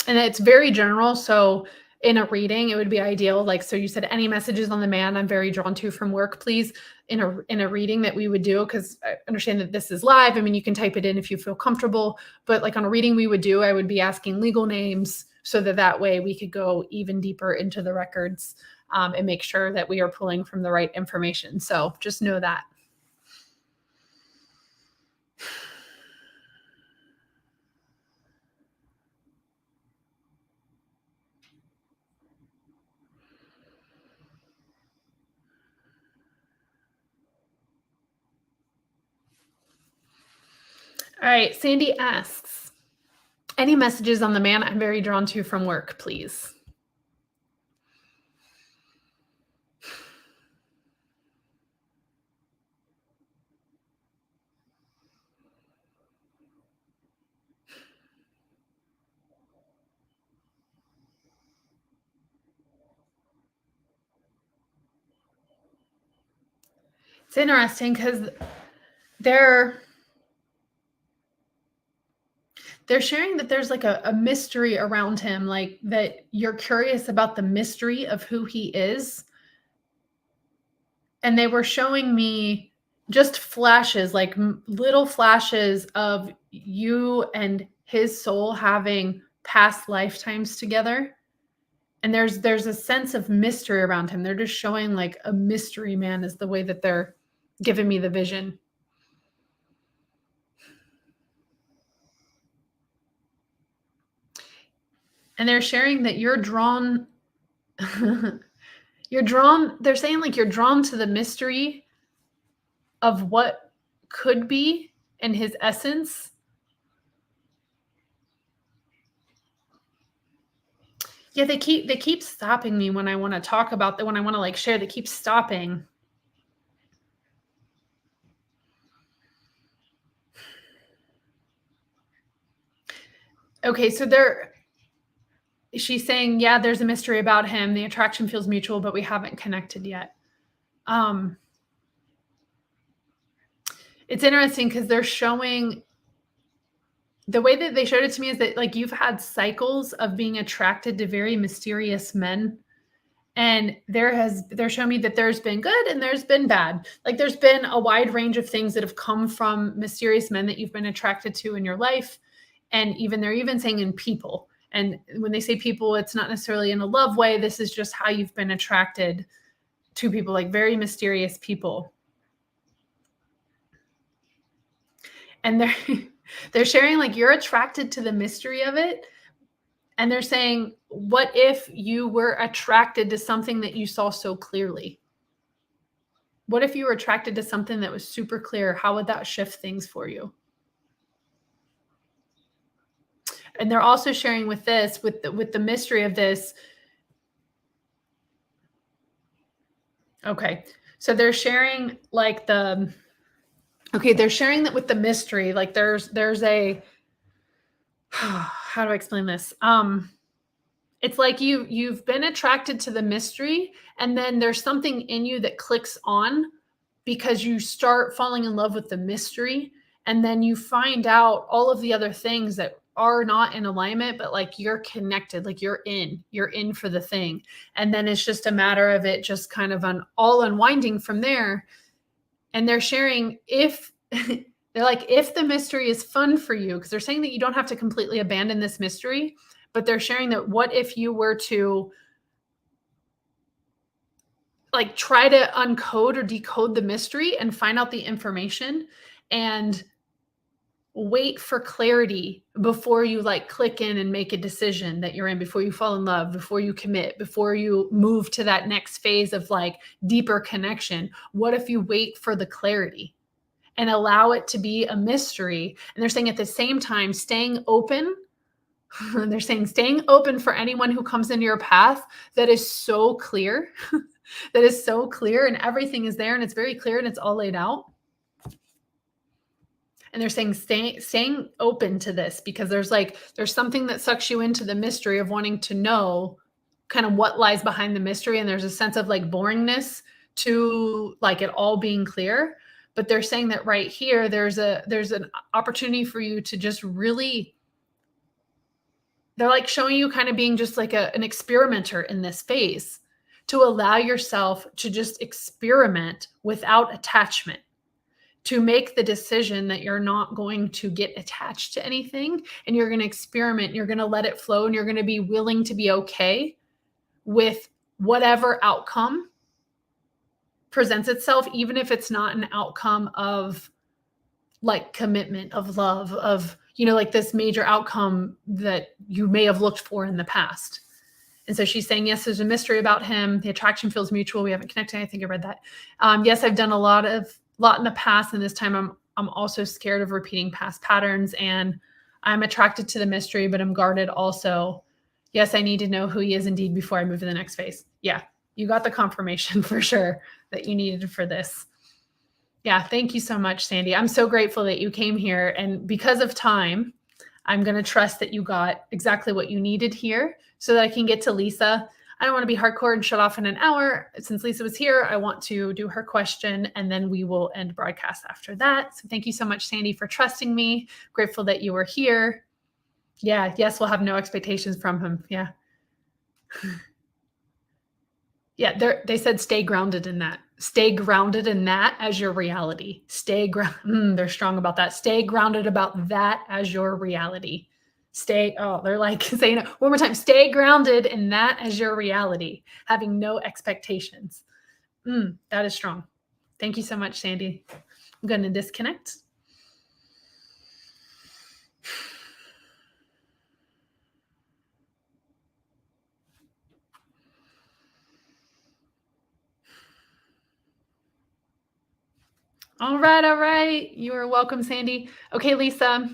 it's very general. So in a reading, it would be ideal. Like, so you said any messages on the man I'm very drawn to from work, please, in a reading that we would do, because I understand that this is live. I mean, you can type it in if you feel comfortable, but like on a reading we would do, I would be asking legal names so that way we could go even deeper into the records and make sure that we are pulling from the right information. So just know that. All right, Sandy asks, any messages on the man I'm very drawn to from work, please? It's interesting because they're sharing that there's like a mystery around him, like that you're curious about the mystery of who he is. And they were showing me just flashes, like little flashes of you and his soul having past lifetimes together. And there's a sense of mystery around him. They're just showing like a mystery man is the way that they're giving me the vision. And they're sharing that you're drawn they're saying like you're drawn to the mystery of what could be in his essence. Yeah, they keep stopping me when I want to talk about that, when I want to like share, they keep stopping. Okay, so she's saying, yeah, there's a mystery about him. The attraction feels mutual, but we haven't connected yet. It's interesting because they're showing, the way that they showed it to me is that like you've had cycles of being attracted to very mysterious men. And they're showing me that there's been good and there's been bad. Like there's been a wide range of things that have come from mysterious men that you've been attracted to in your life. And they're even saying in people. And when they say people, it's not necessarily in a love way. This is just how you've been attracted to people, like very mysterious people. And they're sharing like you're attracted to the mystery of it. And they're saying, what if you were attracted to something that you saw so clearly? What if you were attracted to something that was super clear? How would that shift things for you? And they're also sharing with this, with the mystery of this. Okay. So they're sharing like they're sharing that with the mystery, like there's a, how do I explain this? It's like you've been attracted to the mystery, and then there's something in you that clicks on because you start falling in love with the mystery, and then you find out all of the other things that are not in alignment, but like you're connected, like you're in for the thing. And then it's just a matter of it just kind of all unwinding from there. And they're sharing if they're like, if the mystery is fun for you, because they're saying that you don't have to completely abandon this mystery, but they're sharing that what if you were to like try to uncode or decode the mystery and find out the information and wait for clarity before you like click in and make a decision that you're in, before you fall in love, before you commit, before you move to that next phase of like deeper connection. What if you wait for the clarity and allow it to be a mystery? And they're saying at the same time, staying open. They're saying staying open for anyone who comes into your path that is so clear, that is so clear, and everything is there and it's very clear and it's all laid out. And they're saying staying open to this, because there's something that sucks you into the mystery of wanting to know kind of what lies behind the mystery. And there's a sense of like boringness to like it all being clear. But they're saying that right here, there's an opportunity for you to just really, they're like showing you kind of being just like an experimenter in this phase, to allow yourself to just experiment without attachment, to make the decision that you're not going to get attached to anything, and you're going to experiment, you're going to let it flow, and you're going to be willing to be okay with whatever outcome presents itself, even if it's not an outcome of like commitment, of love, of, you know, like this major outcome that you may have looked for in the past. And so she's saying, yes, there's a mystery about him. The attraction feels mutual. We haven't connected. I think I read that. Yes, I've done a lot in the past, and this time I'm also scared of repeating past patterns, and I'm attracted to the mystery, but I'm guarded also. Yes, I need to know who he is indeed before I move to the next phase. Yeah, you got the confirmation for sure that you needed for this. Yeah, thank you so much, Sandy. I'm so grateful that you came here. And because of time, I'm going to trust that you got exactly what you needed here so that I can get to Lisa. I don't want to be hardcore and shut off in an hour. Since Lisa was here, I want to do her question, and then we will end broadcast after that. So thank you so much, Sandy, for trusting me. Grateful that you were here. Yeah, yes, we'll have no expectations from him. Yeah. Yeah, they said stay grounded in that. Stay grounded in that as your reality. They're strong about that. Stay grounded about that as your reality. They're like saying it one more time. Stay grounded in that as your reality, having no expectations. That is strong. Thank you so much, Sandy. I'm going to disconnect. All right. You are welcome, Sandy. Okay, Lisa,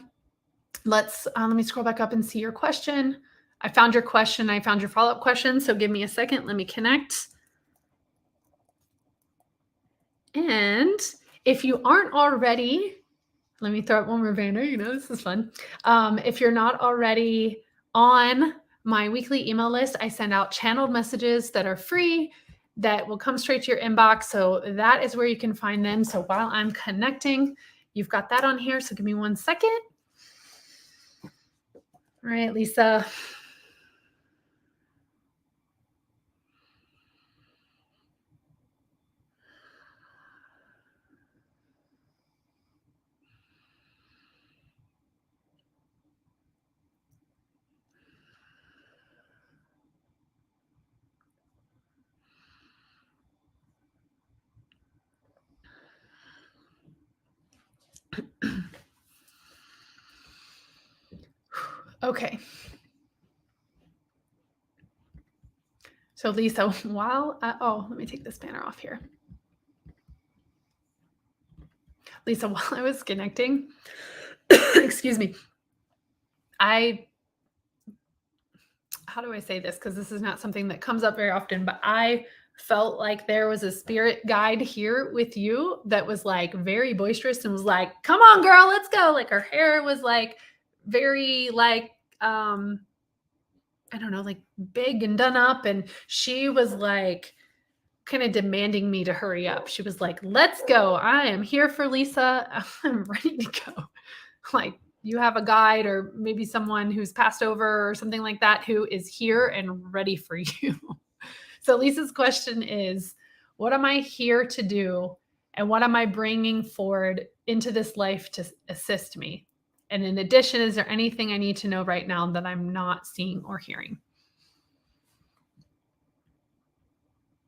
let me scroll back up and see your question. I found your question. I found your follow-up question. So give me a second. Let me connect. And if you aren't already, let me throw up one more banner. You know, this is fun. If you're not already on my weekly email list, I send out channeled messages that are free, that will come straight to your inbox. So that is where you can find them. So while I'm connecting, you've got that on here. So give me 1 second. All right, Lisa. Okay. So Lisa, let me take this banner off here. Lisa, while I was connecting, excuse me, how do I say this? Because this is not something that comes up very often, but I felt like there was a spirit guide here with you that was like very boisterous and was like, come on, girl, let's go. Like her hair was like very like, I don't know, like big and done up. And she was like kind of demanding me to hurry up. She was like, let's go. I am here for Lisa. I'm ready to go. Like, you have a guide or maybe someone who's passed over or something like that who is here and ready for you. So Lisa's question is, what am I here to do? And what am I bringing forward into this life to assist me? And in addition, is there anything I need to know right now that I'm not seeing or hearing?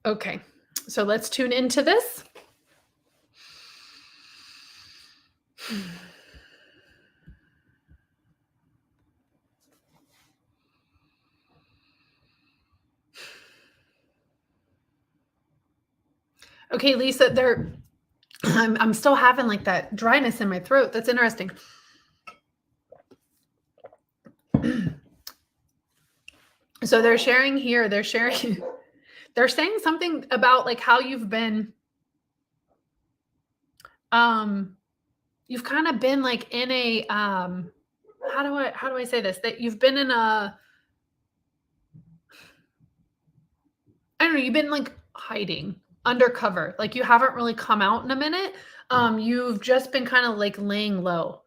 Okay, so let's tune into this. Okay, Lisa, I'm still having like that dryness in my throat. That's interesting. So they're sharing here, they're saying something about like how you've been, you've kind of been like in a, how do I say this? That you've been in a, I don't know, you've been like hiding undercover. Like you haven't really come out in a minute. You've just been kind of like laying low.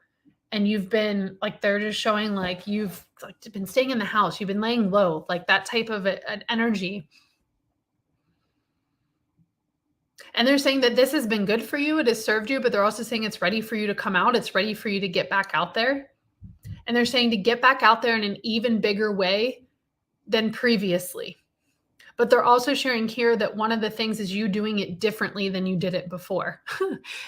and you've been like, they're just showing like you've like been staying in the house, you've been laying low, like that type of an energy. And they're saying that this has been good for you, it has served you, but they're also saying it's ready for you to come out, it's ready for you to get back out there. And they're saying to get back out there in an even bigger way than previously. But they're also sharing here that one of the things is you doing it differently than you did it before.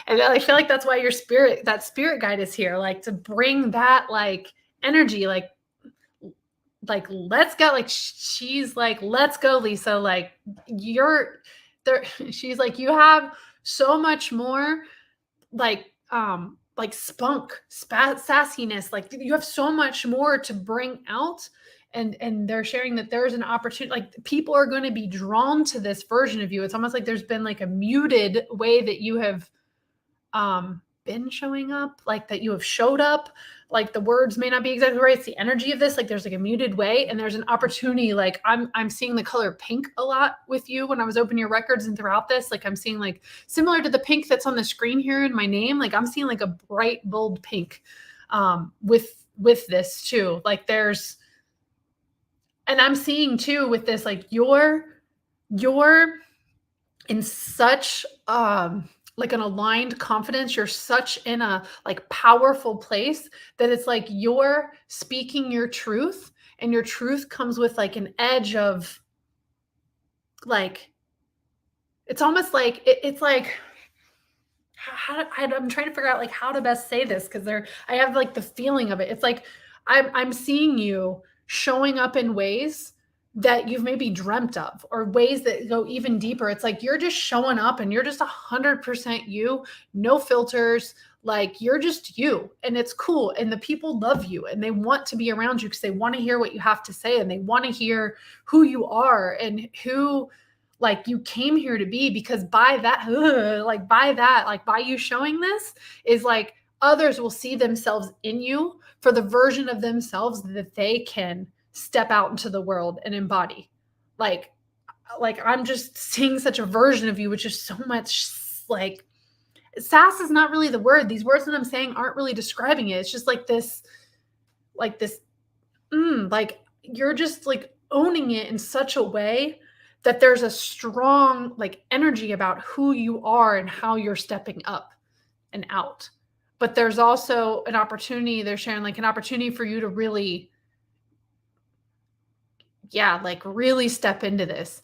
And I feel like that's why your spirit, that spirit guide is here, like to bring that like energy, like let's go. Like she's like, let's go, Lisa. Like you're there. She's like, you have so much more like spunk, sassiness. Like you have so much more to bring out. And they're sharing that there's an opportunity, like people are going to be drawn to this version of you. It's almost like there's been like a muted way that you have been showing up, like that you have showed up, like the words may not be exactly right. It's the energy of this, like there's like a muted way, and there's an opportunity. Like I'm seeing the color pink a lot with you when I was opening your records and throughout this. Like I'm seeing like similar to the pink that's on the screen here in my name. Like I'm seeing like a bright, bold pink with this too. Like there's, and I'm seeing too with this, like you're in such like an aligned confidence, you're such in a like powerful place that it's like you're speaking your truth, and your truth comes with like an edge of like, it's almost like it's like I'm trying to figure out like how to best say this, because I have like the feeling of it. It's like I'm seeing you showing up in ways that you've maybe dreamt of, or ways that go even deeper. It's like you're just showing up and you're just 100% you, no filters. Like you're just you, and it's cool. And the people love you and they want to be around you because they want to hear what you have to say, and they want to hear who you are and who like you came here to be. Because by that, like by you showing this is like others will see themselves in you for the version of themselves that they can step out into the world and embody. Like I'm just seeing such a version of you, which is so much like, sass is not really the word. These words that I'm saying aren't really describing it. It's just like this, like you're just like owning it in such a way that there's a strong like energy about who you are and how you're stepping up and out. But there's also an opportunity, they're sharing like an opportunity for you to really, like really step into this.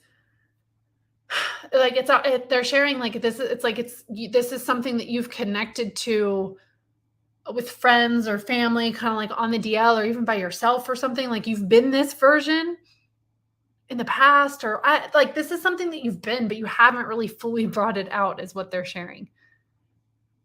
Like they're sharing like this, it's like this is something that you've connected to with friends or family, kind of like on the DL or even by yourself or something. Like you've been this version in the past, or like this is something that you've been, but you haven't really fully brought it out, is what they're sharing.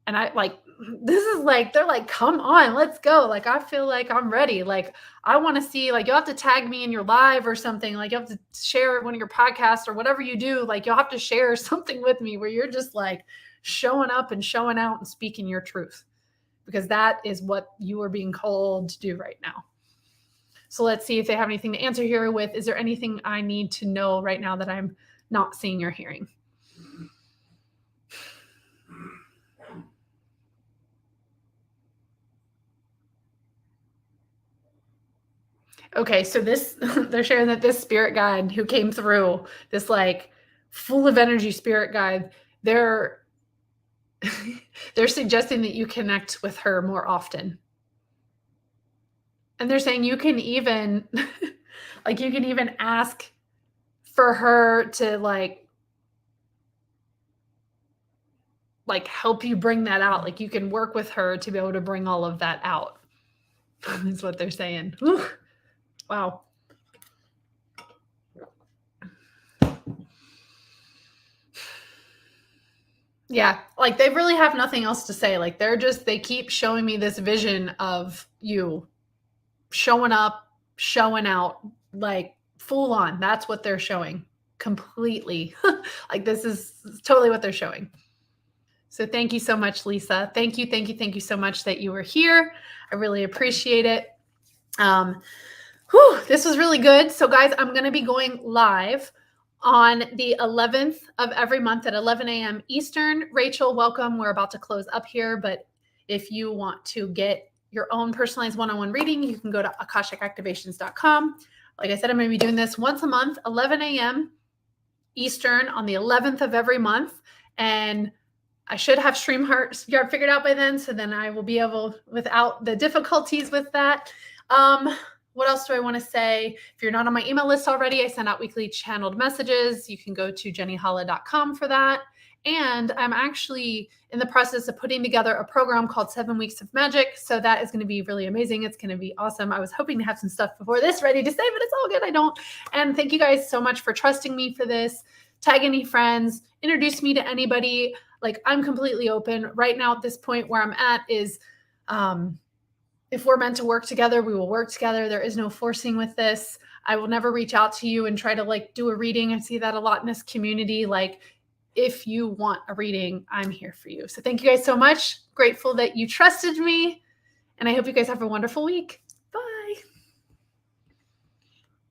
And I like, this is like, they're like, come on, let's go. Like, I feel like I'm ready. Like, I want to see, like, you'll have to tag me in your live or something. Like, you'll have to share one of your podcasts or whatever you do. Like, you'll have to share something with me where you're just like showing up and showing out and speaking your truth, because that is what you are being called to do right now. So let's see if they have anything to answer here with. Is there anything I need to know right now that I'm not seeing or hearing? Okay, so this, they're sharing that this spirit guide who came through, this like full of energy spirit guide, they're suggesting that you connect with her more often. And they're saying you can even like you can even ask for her to like help you bring that out. Like you can work with her to be able to bring all of that out. Is what they're saying. Whew. Wow. Yeah, like they really have nothing else to say. Like they keep showing me this vision of you showing up, showing out, like full on. That's what they're showing completely. Like this is totally what they're showing. So thank you so much, Lisa. Thank you so much that you were here. I really appreciate it. This was really good. So guys, I'm going to be going live on the 11th of every month at 11 a.m. Eastern. Rachel, welcome. We're about to close up here, but if you want to get your own personalized one-on-one reading, you can go to akashicactivations.com. Like I said, I'm going to be doing this once a month, 11 a.m. Eastern on the 11th of every month. And I should have StreamYard figured out by then. So then I will be able, without the difficulties with that. What else do I want to say? If you're not on my email list already, I send out weekly channeled messages. You can go to jeniholla.com for that. And I'm actually in the process of putting together a program called 7 Weeks of Magic. So that is going to be really amazing. It's going to be awesome. I was hoping to have some stuff before this ready to say, but it's all good. I don't. And thank you guys so much for trusting me for this. Tag any friends, introduce me to anybody. Like, I'm completely open right now at this point. Where I'm at is, if we're meant to work together, we will work together. There is no forcing with this. I will never reach out to you and try to like do a reading. I see that a lot in this community. Like, if you want a reading, I'm here for you. So thank you guys so much. Grateful that you trusted me. And I hope you guys have a wonderful week.